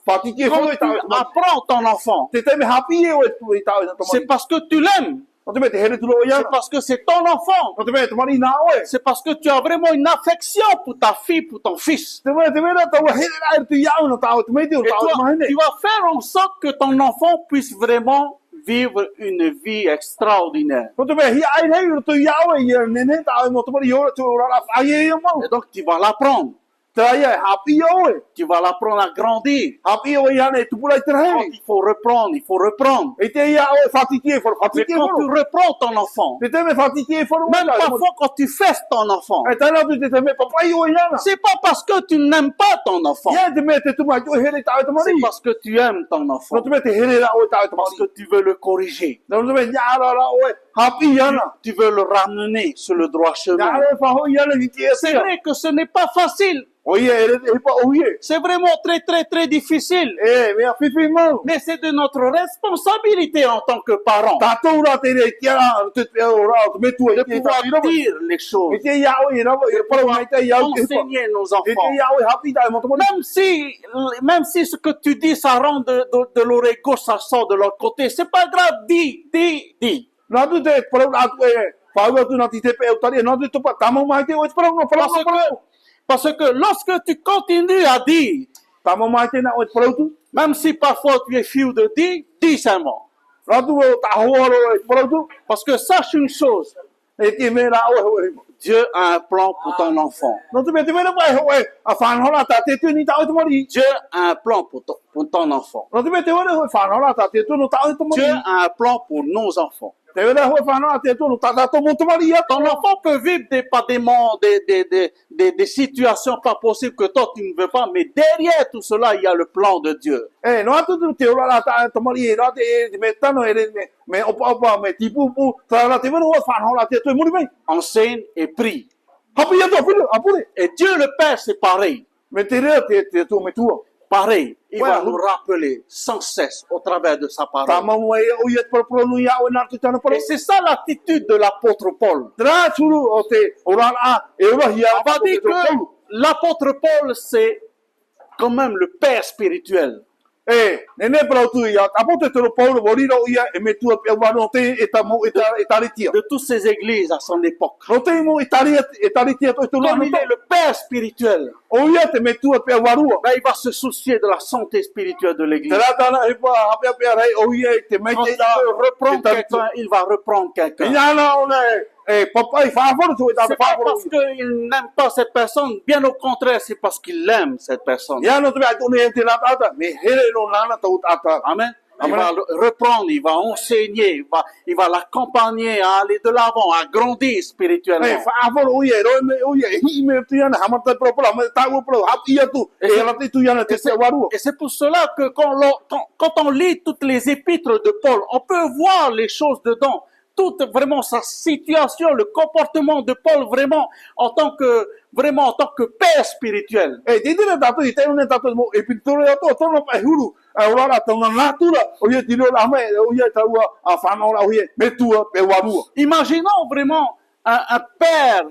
whatiki e
quand
whoi
tu
tā tomari.
apprends ton enfant,
Te me hapi e oe tu e tā e
c'est
tomari.
parce que tu l'aimes.
No te me te here tūro o
C'est
iana.
parce que c'est ton enfant.
No te me tomari nā oe.
C'est parce que tu as vraiment une affection pour ta fille, pour ton fils.
Te me rā tau here rai tu iau no tāo te me te o
Et
tāo te
toi,
mahine.
tu vas faire en sorte que ton enfant puisse vraiment vivre une vie extraordinaire.
No te me hi ai rei o tu iau e ia nene tāo e mo tomari ora tu ora la whai e ia mau.
Et donc, tu vas l'apprendre.
Te ai e hapi oe.
Tu vas l'apprendre à grandir.
Hapi oe iana e tupura i te
Quand
rei.
il faut reprendre, il faut reprendre.
E te ia oe whatiki e wharu.
Mais
Whatiki e
quand tu
wharu.
reprends ton enfant,
Te te me whatiki e wharu.
même parfois quand tu fesses ton enfant,
E tēnā tu te me papai o iana.
c'est pas parce que tu n'aimes pas ton enfant,
Ia te me te tumai tu here tāo te
c'est
mari.
parce que tu aimes ton enfant,
No te me te here rā oe tāo te
parce
mari.
que tu veux le corriger,
No te me nyara rā oe hapi iana.
tu veux le ramener sur le droit chemin.
Nyara e whaho iana ni te
C'est
sia.
vrai que ce n'est pas facile,
O ia e re te hipa o ie.
c'est vraiment très très très difficile,
E, mea whiwhi mau.
mais c'est de notre responsabilité en tant que parents
Tātou rā te re kia rā, te te o rā, te me tua
de
i te
pouvoir
tātou i rawa.
dire les
E
choses,
te ia oe i rawa, i parau mai te iau te hipa.
enseigner nos
E te
enfants.
ia oe hapi tāo mo te mari.
Même si ce que tu dis, ça rentre de l'oreille gauche, ça sort de l'autre côté, c'est pas grave, dis.
Nā tu te parau rā tu e, whau atu nā ti te pe au tari, nā tu tupa tamau mai te oe te parau, no parau, no parau.
Parce que lorsque tu continues à dire,
Tamau mai te nā oe te parau tu.
même si parfois tu es fiu de dire, dis seulement.
Rā tu o tā hoa ro e te parau tu.
Parce que sache une chose,
E te me rā oe hoa rima.
Dieu a un plan pour ton enfant.
no te mete mena vai ho a fan hola ta te tu ni ta o te mari
Dieu a un plan pour ton enfant.
no te mete mena ho fan hola ta te tu no ta o te
Dieu
mari
a un plan pour nos enfants.
te mena ho fan hola te tu no ta to mo te mari ya
Ton enfant peut vivre des situations pas possibles que toi tu ne veux pas, mais derrière tout cela, il y a le plan de Dieu.
no atu tu te ora ta te mari ra te me ta no ere me opa me tipu pu ta ra te mena ho fan hola te tu mo mai
Enseigne et prie.
hapi ya to apure
Et Dieu le Père, c'est pareil.
me te re te tu me tu
Pareil. Il
Ouais.
va nous rappeler sans cesse au travers de sa
ta
parole.
ma mo e o ye pro no ya o na te tana pro
Et c'est ça l'attitude de l'apôtre Paul.
tra turu o te ora a e ora
On
ya
va dire que l'apôtre Paul, c'est quand même le Père spirituel.
nene pro tu ya apote te Paulo voriro ia e me tu pe wa no te e ta mo e ta tia
De toutes ces églises à son époque.
no te mo e ta tia to tu no
Comme il est le Père spirituel,
o ia te me tu pe wa ru
ben, il va se soucier de la santé spirituelle de l'église.
te ra ta na e pa hape pe rai o ia te me
Quand
te
il veut reprendre quelqu'un, il va reprendre quelqu'un.
ina na o ne papa i fa fo tu ta
C'est
fa
pas parce qu'il n'aime pas cette personne, bien au contraire, c'est parce qu'il aime cette personne.
ya no te ba tu ne te na ta me hele no na na to ta
Amen. Il
Amen.
va le reprendre, il va enseigner, il va l'accompagner à aller de l'avant, à grandir spirituellement.
fa fo o ia ro me o ia hi me tu ya na hamata pro pro me ta wo pro hap ia tu e la tu ya na te se wa ru
Et c'est pour cela que quand on lit toutes les épîtres de Paul, on peut voir les choses dedans. Toute vraiment sa situation, le comportement de Paul vraiment en tant que père spirituel.
te tira ta tu te ne ta tu mo e pintura ya to no pa huru ora la to na natura o ye tiro la me o ye ta wa a fa no la o ye me tu pe wa ru
Imaginons vraiment un père,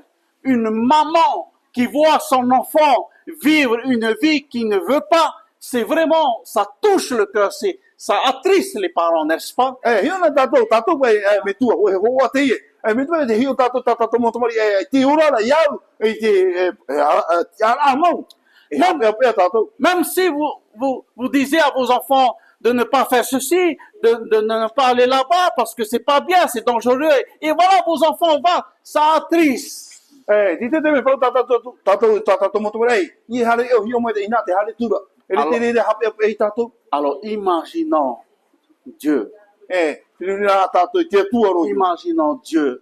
une maman qui voit son enfant vivre une vie qu'il ne veut pas. C'est vraiment, ça touche le cœur, ça attriste les parents, n'est-ce pas?
hiyo na ta to pe me tu o he ho te ye me tu de hiyo ta to mo to mari ti ora la ya e te ya mo e ha pe ta to
Même si vous disiez à vos enfants de ne pas faire ceci, de ne pas aller là-bas parce que c'est pas bien, c'est dangereux. Et voilà, vos enfants vont, ça attriste.
ti te me pro ta to mo to mari ni ha le hiyo mo de ina te ha le tu e te le ha pe ta to
Alors imaginons Dieu,
Filina tato te tuaro hio.
imaginons Dieu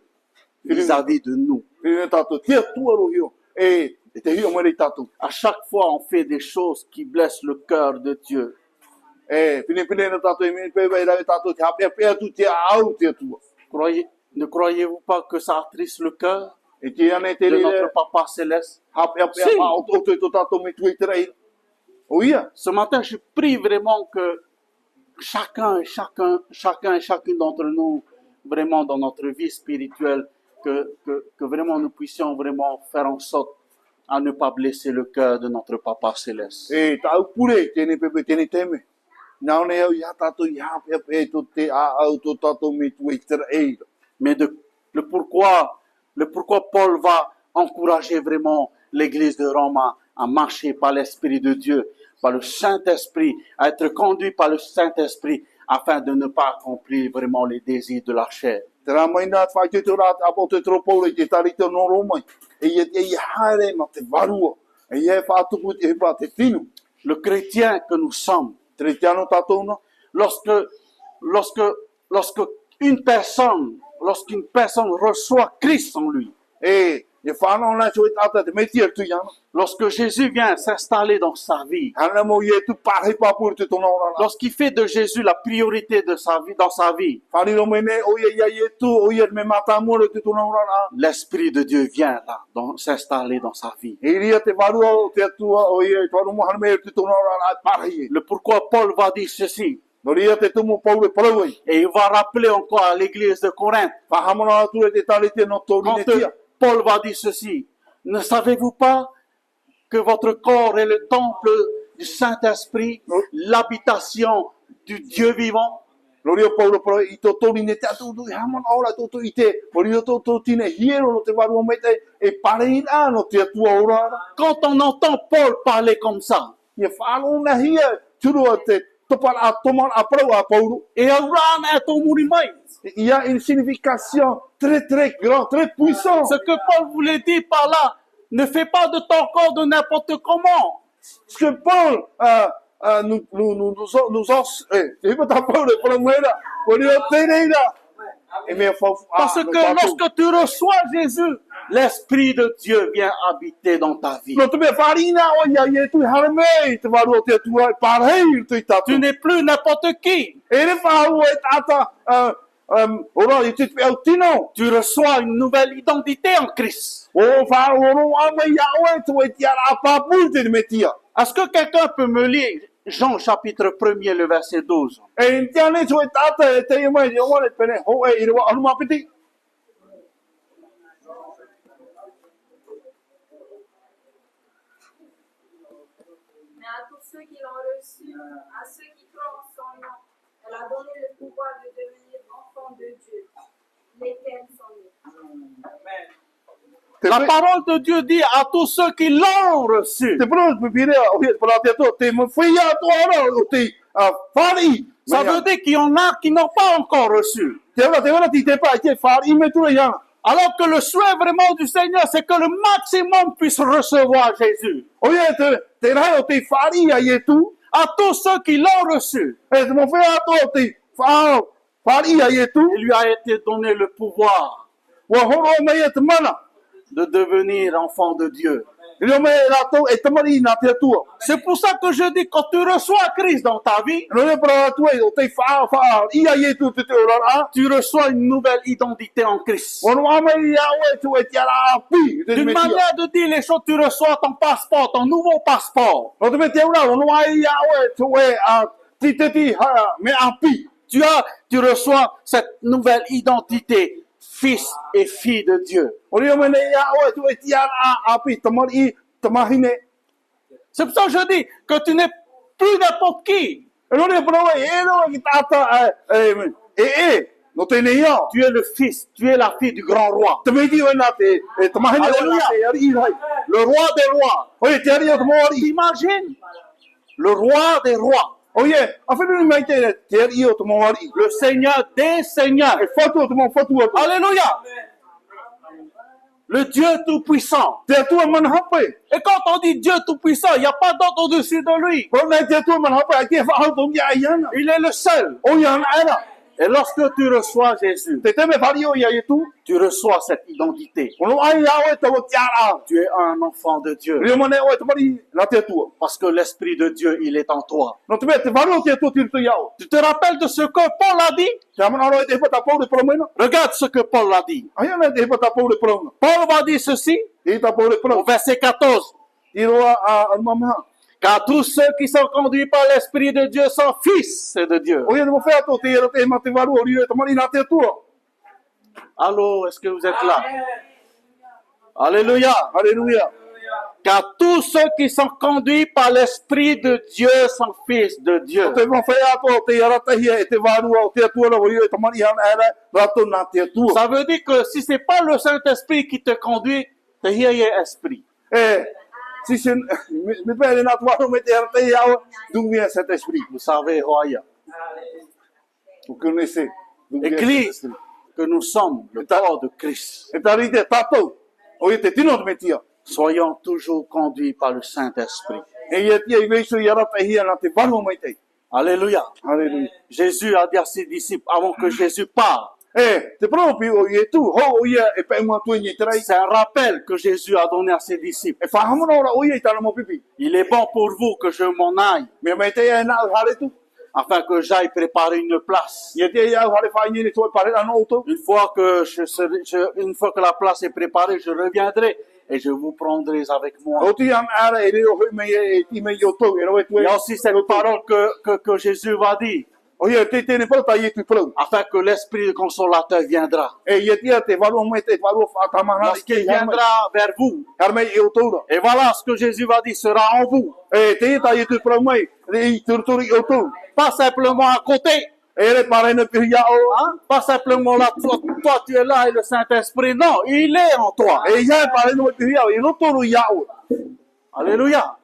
vis-à-vis de nous.
Filina tato te tuaro hio. Te hio mwere tato.
À chaque fois, on fait des choses qui blessent le cœur de Dieu.
Filina tato e pe vai ra tato te hape pe tu te au te tua.
Ne croyez-vous pas que ça attriste le cœur
E te ane te
de
le
notre Papa Céleste?
hape
Si.
pa o te tato me tu te rai. O ia.
Ce matin, je prie vraiment que chacune d'entre nous, vraiment dans notre vie spirituelle, que vraiment nous puissions vraiment faire en sorte à ne pas blesser le cœur de notre Papa Céleste.
Tau pure tene pepe tene teme. Nau ne au ia tato i hape pe tu te au to tato me tu te rai.
Mais le pourquoi Paul va encourager vraiment l'église de Rome à marcher par l'Esprit de Dieu, par le Saint-Esprit, à être conduit par le Saint-Esprit, afin de ne pas accomplir vraiment les désirs de la chair.
Tera mai nā whai te tora apo te tropole te tari te noro mai. E i haere ma te varua. E i e whātupu te hepa te tinu.
Le chrétien que nous sommes,
Tere te ano tātou na.
lorsqu'une personne reçoit Christ en lui,
E whanau nā so e tāta te metia tu iana.
lorsque Jésus vient s'installer dans sa vie,
Hana mo i e tu pārhe pāpuru te tona ora nā.
lorsqu'il fait de Jésus la priorité de sa vie, dans sa vie,
Whaniro mene o ia ia i e tu o ia me mata mora te tona ora nā.
l'Esprit de Dieu vient là, s'installer dans sa vie.
E ria te varua o te atua o ia e tuaru mo harme te tona ora nā pārhe e.
Le pourquoi Paul va dire ceci,
No ria te tumu paure parau e.
et il va rappeler encore à l'église de Corinthe,
Whahamana atu e te tari te no tori
quand
ne tia.
Paul va dire ceci, ne savez-vous pas que votre corps est le temple du Saint-Esprit, l'habitation du Dieu vivant?
No ria paura parau i to tori ne te atu tu i hamana ora to i te. O ria to tine hiero no te varua me te e pare i rā no te atua ora.
Quand on entend Paul parler comme ça,
Ia whanau na hia turu a te
Et Abraham est au Mourimai.
Il y a une signification très très grande, très puissante.
Ce que Paul voulait dire par là, ne fais pas de ton corps de n'importe comment.
Ce que Paul
Parce que lorsque tu reçois Jésus, l'Esprit de Dieu vient habiter dans ta vie. Tu n'es plus n'importe qui. Tu reçois une nouvelle identité en Christ. Est-ce que quelqu'un peut me lire Jean chapitre 1er, le verset 12?
Mais à tous ceux qui l'ont reçu, à ceux qui croient en son nom, elle a donné le pouvoir de devenir enfants de Dieu, lesquels sont nés.
La parole de Dieu dit à tous ceux qui l'ont reçu. Ça veut dire qu'il y en a qui n'ont pas encore reçu. Alors que le souhait vraiment du Seigneur, c'est que le maximum puisse recevoir Jésus. À tous ceux qui l'ont reçu, il lui a été donné le pouvoir de devenir enfant de Dieu. C'est pour ça que je dis, quand tu reçois Christ dans ta vie, tu reçois une nouvelle identité en Christ. D'une manière de dire les choses, tu reçois ton passeport, ton nouveau passeport. Tu reçois cette nouvelle identité, fils et fille de Dieu. C'est pour ça que je dis que tu n'es plus n'importe qui. Tu es le fils, tu es la fille du grand roi. Alléluia. Le roi des rois. Imagine le roi des rois. Le Seigneur des seigneurs. Alléluia. Le Dieu tout-puissant. Et quand on dit Dieu tout-puissant, il n'y a pas d'autre au-dessus de lui. Il est le seul. Et lorsque tu reçois Jésus, tu reçois cette identité. Tu es un enfant de Dieu. Parce que l'Esprit de Dieu, il est en toi. Tu te rappelles de ce que Paul a dit? Regarde ce que Paul a dit. Paul va dire ceci au verset 14. Car tous ceux qui sont conduits par l'Esprit de Dieu sont fils de Dieu. Allô, est-ce que vous êtes là? Alléluia. Car tous ceux qui sont conduits par l'Esprit de Dieu sont fils de Dieu. Ça veut dire que si c'est pas le Saint-Esprit qui te conduit, tu es esprit.
D'où vient cet esprit?
Vous savez, Roya.
Vous connaissez.
Église, que nous sommes le corps de Christ. Soyons toujours conduits par le Saint-Esprit. Alléluia. Jésus a dit à ses disciples, avant que Jésus parle, c'est un rappel que Jésus a donné à ses disciples. Il est bon pour vous que je m'en aille, afin que j'aille préparer une place. Une fois que la place est préparée, je reviendrai et je vous prendrai avec moi. Il y a aussi cette parole que Jésus va dire, afin que l'Esprit du Consolateur viendra. Lorsqu'il viendra vers vous, et voilà ce que Jésus va dire sera en vous. Pas simplement à côté. Pas simplement là, toi tu es là et le Saint-Esprit. Non, il est en toi. Alléluia.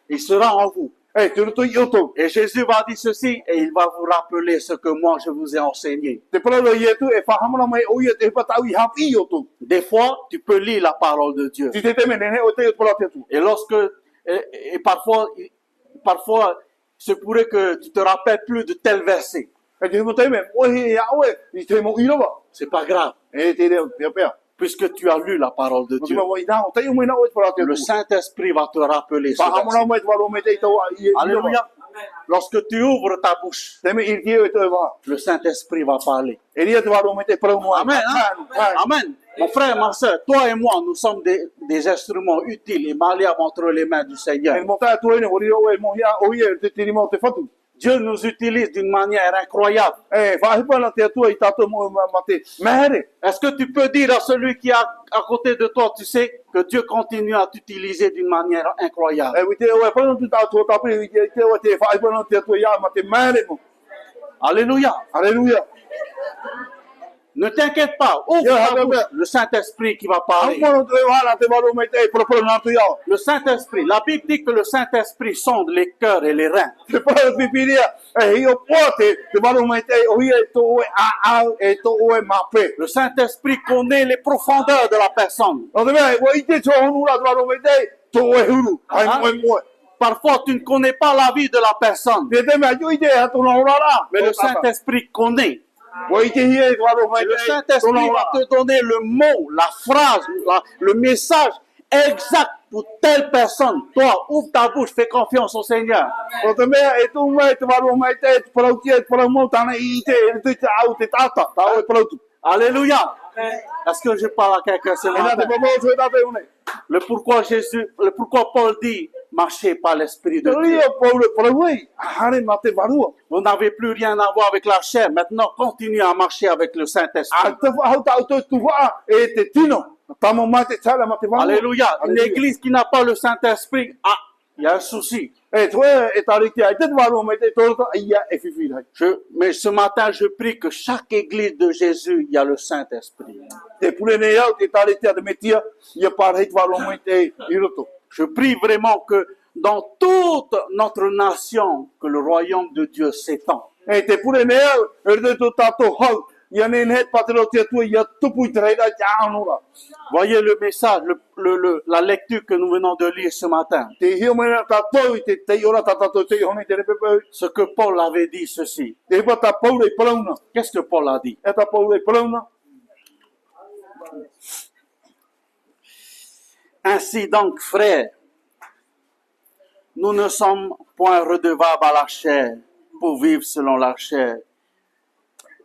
Il sera en vous.
E te roto i oto.
Et Jésus va dire ceci, et il va vous rappeler ce que moi je vous ai enseigné.
Te paralo i etu e whahamana mai o ia te hepatau i hapi i oto.
Des fois, tu peux lire la parole de Dieu.
Ti te te mene o te paralo te tu.
Et et parfois, se pourrait que tu te rappelles plus de tel verset.
E te mo te me, o he ia oe, i te mo i rawa.
C'est pas grave,
E te reo, te apea.
puisque tu as lu la parole de
Mo
Dieu.
te mo i nao, te iu mena o te paralo te
Le
tu.
Saint-Esprit va te rappeler ce
Whahamana
verset.
mai te waro me te i tau i rawa.
Alléluia. Lorsque tu ouvres ta bouche,
Te me i te e te wa.
le Saint-Esprit va parler.
E ria te waro me te parau mo.
Amen. Hein? Amen. Mon frère, ma soeur, toi et moi, nous sommes des instruments utiles et malléables entre les mains du
E
Seigneur.
mo ta tu e ne ori o e mo ia o ia te tiri mo te whatu.
Dieu nous utilise d'une manière incroyable.
E whahipana te atua i tato mo ma te mehere.
Est-ce que tu peux dire à celui qui est à côté de toi, tu sais, que Dieu continue à t'utiliser d'une manière incroyable?
E wite o e whanu tu tato tapu i te o te whahipana te atua ia ma te mehere mo.
Alléluia.
Alléluia.
Ne t'inquiète pas. Ouvre
Yeah,
ta bouche.
amen.
Le Saint-Esprit qui va parler.
Ammono te wala te waro me te proprio na tu ia.
Le Saint-Esprit. La Bible dit que le Saint-Esprit sonde les cœurs et les reins.
Te para pipiria e hi o poate te waro me te o ia to o a e to o e mape.
Le Saint-Esprit connaît les profondeurs de la personne.
O te mea, o i te tō honu la te waro me te to o e huru. Ai
Ah.
moe moe.
Parfois, tu ne connais pas la vie de la personne.
Te mea, yo i te hatu na ora la.
Mais le Saint-Esprit connaît.
O i te hi e te waro me
Et le
te
Saint-Esprit va te donner le mot, la phrase, le message exact pour telle personne. Toi, ouvre ta bouche, fais confiance au Seigneur.
O te mea e tu mai te waro mai te parau tia te parau mo tana i te au te tata. Ta o e parau tu.
Alléluia. Est-ce que je parle à quelqu'un ce
E nā te
matin?
pamo so e tate une.
Le pourquoi Paul dit, marchez par l'Esprit de
Te
Dieu.
ria paule parau ei. Hare ma te warua.
Vous n'avez plus rien à voir avec la chair. Maintenant, continuez à marcher avec le
A
Saint-Esprit.
te whahau tau tau tu waa e te tino. Tamo mai te tala ma te warua.
Alléluia. Une église qui n'a pas le Saint-Esprit, ah, il y a un souci.
E toe e tariki ai te warua mai te tōrata ia e whiwhirai.
Mais ce matin, je prie que chaque église de Jésus, il y a le Saint-Esprit.
Te pule nei au te tariki a te metia ia parhei te warua mai te i roto.
Je prie vraiment que dans toute notre nation, que le royaume de Dieu s'étend.
E te pule nei au e te tō tātou hau. Ia nei nei patero te atua ia tupu i te reira te aanora.
Voyez le message, la lecture que nous venons de lire ce matin.
Te hio mai na tātou i te ora tātou te honi te repepe.
Ce que Paul avait dit ceci.
Te hipa tā paure i palauna.
Qu'est-ce que Paul a dit?
E tā paure i palauna.
Ainsi donc, frères, nous ne sommes point redevables à la chair pour vivre selon la chair.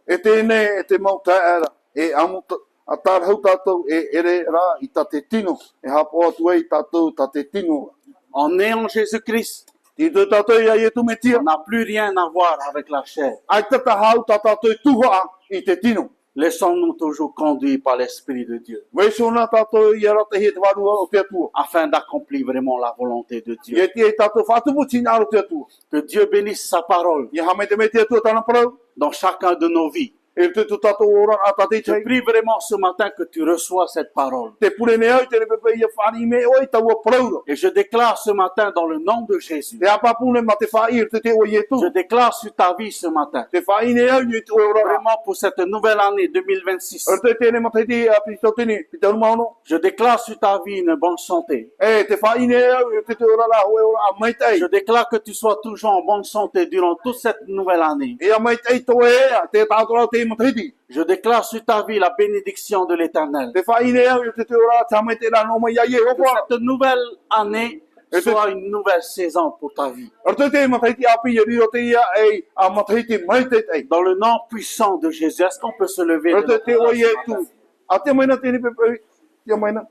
E te ne e te mauta era. E amuta a tārhau tātou e ere rā i tā te tino. E hapo atu e i tātou tā te tino.
En ayant Jésus-Christ,
Ti tō tātou ia i tu me tia.
on n'a plus rien à voir avec la chair.
Ai tata hau tā tātou i tuha i te tino.
Laissons-nous toujours conduire par l'Esprit de Dieu,
Wei sona tātou i ara te he te warua o te atua.
afin d'accomplir vraiment la volonté de Dieu.
Ia ti e tātou whātupu tina aro te atua.
Que Dieu bénisse sa parole
Ia hame te me te atua tāna parau.
dans chacun de nos vies.
E te tu tātou ora a tātei
Je
tei.
prie vraiment ce matin que tu reçois cette parole.
Te pure ne au te repepe ia whani me oi taua paraura.
Et je déclare ce matin dans le nom de Jésus.
Te apapune ma te whair te te o ietu.
Je déclare sur ta vie ce matin.
Te whai ne au i te ora.
Vraiment pour cette nouvelle année 2026.
Ar te tene ma te te a pito tene. Pita umaono.
Je déclare sur ta vie une bonne santé.
E te whai ne au i te ora la hoe ora a mai tei.
Je déclare que tu sois toujours en bonne santé durant toute cette nouvelle année.
E a mai tei to e a te tātora te ma te ti.
Je déclare sur ta vie la bénédiction de l'Éternel.
Te whai ne au i te ora ta mai te la no mai ai e
Que
hoko.
cette nouvelle année soit une nouvelle saison pour ta vie.
Ar te te ma te ti api i riro te ia e a ma te ti mai te tei.
Dans le nom puissant de Jésus, est-ce qu'on peut se lever?
Ar
de
te
notre
te o
place?
ietu. A te mai na te ni pepe. Te mai na.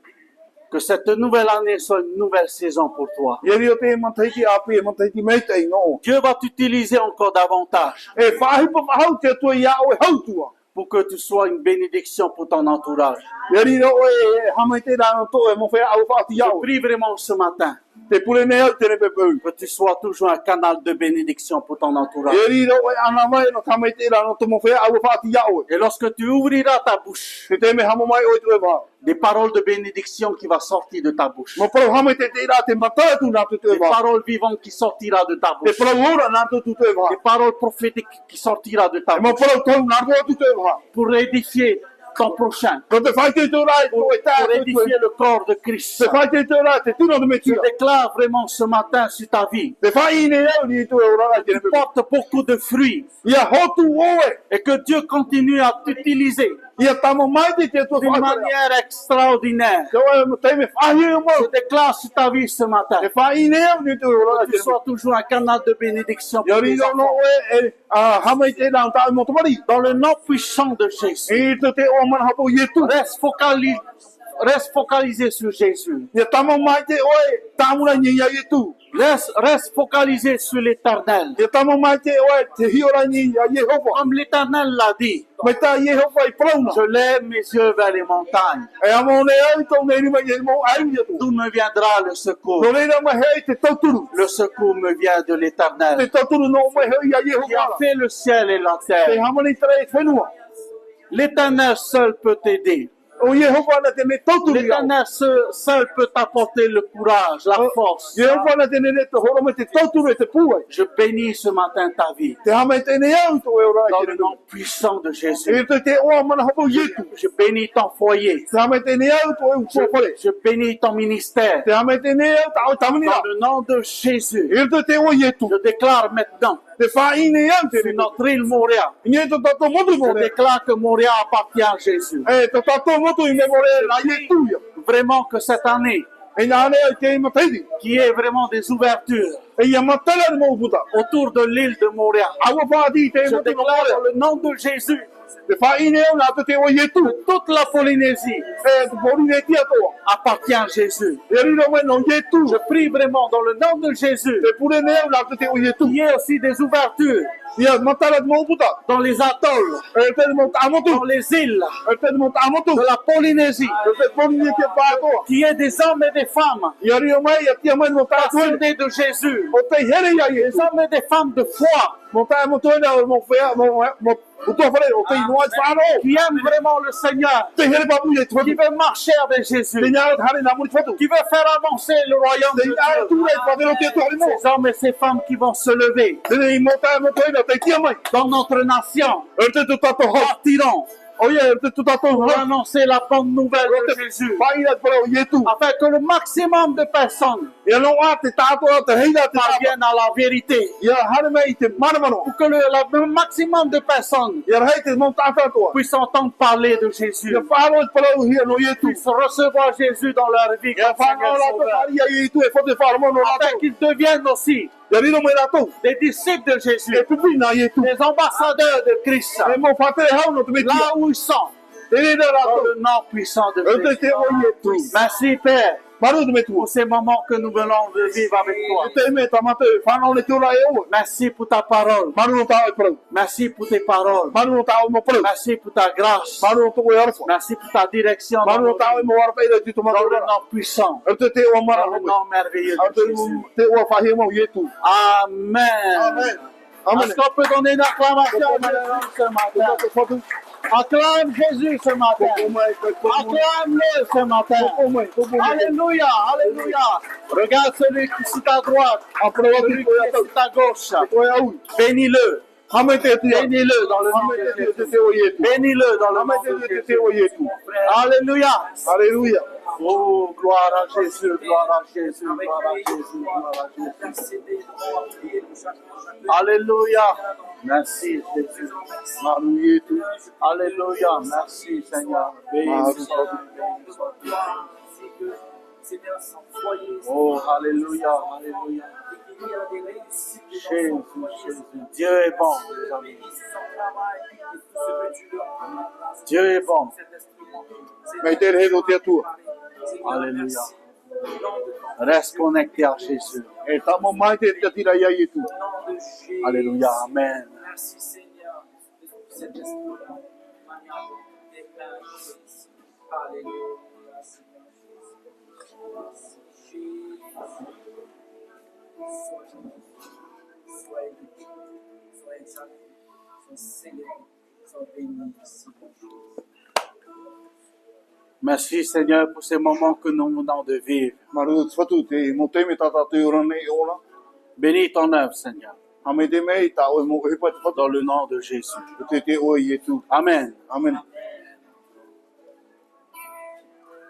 Que cette nouvelle année soit une nouvelle saison pour toi.
Ia riro te ma te ti api e ma te ti mai tei no.
Dieu va t'utiliser encore davantage
E whahipa whahau te atua ia o e hautua.
pour que tu sois une bénédiction pour ton entourage.
Ia riro e hamai te rano to e mo whea au whaati
Je
au.
prie vraiment ce matin
Te pule nea te ne pepe.
Que tu sois toujours un canal de bénédiction pour ton entourage.
E ri ro e ana mai no tamai te ra no tomo fea au fati ya o.
Et lorsque tu ouvriras ta bouche,
Te me hamo mai o tu e va.
des paroles de bénédiction qui vont sortir de ta bouche.
Mo pro hamo te ra te mata tu na tu e
Des
va.
paroles vivantes qui sortira de ta
Te
bouche.
pro ora na tu e va.
Des paroles prophétiques qui sortira de ta
Mo
bouche.
pro tau na ro tu e va.
Pour édifier ton prochain.
Ko te fai te tu ra
Pour,
ko e ta
pour
tu e.
édifier le corps de Christ.
Te fai te tu ra te tu no me
Je
tira.
déclare vraiment ce matin sur ta vie.
Te fai ne au ni tu e ora te ne
Tu
pepe.
portes beaucoup de fruits.
Ia hotu o e.
Et que Dieu continue à t'utiliser
Ia tamo mai te te tu
d'une
fai.
manière extraordinaire.
Ko e te me fai e mo.
Je déclare sur ta vie ce matin.
Te fai ne au ni tu e ora
Que
te
tu sois toujours un canal de bénédiction pour
Ia
tes
ri no
enfants.
e a hamo te na ta mo tomari.
Dans le nom puissant de Jésus.
E te o man hapo ye tu.
Reste focalisé sur Jésus.
Ia tamo mai te oe tamura ni ia ye tu.
Reste focalisé sur l'éternel.
Ia tamo mai te oe te hiora ni ia Yehova.
Comme l'éternel l'a dit,
Mai ta Yehova I prauna.
je lève mes yeux vers les montagnes.
E amo ne ai tau nei ni mai ye mo ai ia tu.
D'où me viendra le secours?
No nei na mai hei te tauturu.
Le secours me vient de
Te
l'éternel
tauturu no mai hei ia
qui a
Yehova.
fait le ciel et la
Te
terre.
hamani trai whenua.
L'éternel seul peut t'aider.
O Yehova na te ne tauturu ia.
L'éternel seul peut t'apporter le courage, la force.
Yehova na te ne te horo me te tauturu e te puai.
Je bénis ce matin ta vie.
Te hamai te ne au to e ora
Dans
i
le
te
nom puissant de Jésus.
E te oa mana hapo ye tu.
Je bénis ton foyer.
Te hamai te ne au to e upopare.
Je bénis ton ministère.
Te hamai te ne au tau tamani
Dans
la.
le nom de Jésus.
E te o ye tu.
Je déclare maintenant
Te whai ne au te
sur
ne.
notre île Montréal.
Nye to tato motu mo
Je
ne.
déclare que Montréal appartient à Jésus.
E to tato motu I me mo re la ye tu ia.
Vraiment que cette année,
E nā ne te I mataidi.
qui est vraiment des ouvertures
E ia matala ni mo puta.
autour de l'île de Montréal,
Awa whaati te
je
motu no
déclare dans
more.
le nom de Jésus
Te whai ne au nā te o ye tu.
que toute la Polynésie
E te pori ne tia toa.
appartient à Jésus.
E rino me no ye tu.
Je prie vraiment dans le nom de Jésus
Te pure ne au nā te o ye tu.
qu'il y ait aussi des ouvertures
Ia matala ni mo puta.
dans les atolls,
E te mo tamotu.
dans les îles
E te mo tamotu.
de la Polynésie,
E te pori ne tia pā toa.
qu'il y ait des hommes et des femmes
Ia rino mai ia tia mai mo tātu e.
passionnés de Jésus,
O te here ia ye
des
tu.
hommes et des femmes de foi
Mo tā mo toina mo whea mo uto whare o te inoa i whāro.
qui aiment vraiment le Seigneur,
Te here papu ye tu.
qui veulent marcher avec
Te
Jésus,
nyara hare nā muri whatu.
qui veulent faire avancer le royaume
Te
de
nyara
Dieu.
tu e whawero te tu hare mo.
Ces hommes et ces femmes qui vont se lever
Te nei mo tā mo toina te tia mai.
dans notre nation
E te tu tato ho.
partiront
O ia e te tu tato ho.
pour annoncer la bonne nouvelle de Jésus,
Whaina te whare o ye tu.
afin que le maximum de personnes
Ia no a te tātoa te heira te tāpa.
parviennent à la vérité,
Ia hare mai I te manamano.
pour que le maximum de personnes
Ia rei te mo tātoa.
puissent entendre parler de Jésus,
Ia whāro te whare o hia no ye tu.
puissent recevoir Jésus dans leur vie
Ia
comme
whāro
Seigneur
la te
Sauveur,
whare ia tu e whate whare mo no
afin
rātou.
qu'ils deviennent aussi
Ia rino mai rātou.
des disciples de Jésus,
E pupi nā ye tu.
des ambassadeurs de Christ,
E mo whate hau no te me tia.
là où ils sont,
E rina
dans
rātou.
le nom puissant de
E te
Jésus.
te o ye tu.
Merci Père
Maru te me tu.
pour ces moments que nous venons de vivre avec toi.
E te me tamate whanau ne te ora e oa.
Merci pour ta parole.
Maru no tāo e parau.
Merci pour tes paroles.
Maru no tāo mo parau.
Merci pour ta grâce.
Maru no toko e arfa.
Merci pour ta direction.
Maru no tāo e mo arfa e te
Dans
tomata
le
ora.
nom puissant.
E te oa mara
Dans le
hau.
nom merveilleux
A
de Jésus.
te oa whahia mo ye tu.
Amen.
Amen. Amen.
Est-ce qu'on peut donner une acclamation à Jésus ce matin? Acclame Jésus ce matin. Acclame-le ce matin. Alléluia, alléluia. Regarde celui qui est sur ta droite, celui qui est sur ta gauche. Bénis-le. Bénis-le dans le nom de Jésus. Bénis-le dans le nom de Jésus. Alléluia.
Alléluia.
Oh, gloire à Jésus, gloire à Jésus, gloire à Jésus, gloire à Jésus. Alléluia. Merci Jésus. Alléluia. Merci Seigneur. Béni sois-tu. Oh, alléluia, alléluia. Jésus, Jésus. Dieu est bon, mes amis. Dieu est bon.
Mai te rehe do te atua.
Alléluia. Reste connecté à Jésus.
E tamo mai te tira ia i tu.
Alléluia. Amen.
Merci Seigneur pour cet esprit de manière déclare Jésus. Alléluia. Merci Jésus. Sois élevé, sois exalté, sois célébré, sois béni ici.
Merci Seigneur pour ces moments que nous venons de vivre.
Maru tfatu te mo te me tata te ora nei ola.
Bénis ton œuvre, Seigneur,
Hame te mei ta o mo e pa tfatu
dans le nom de Jésus.
te o Yesu.
Amen.
Amen.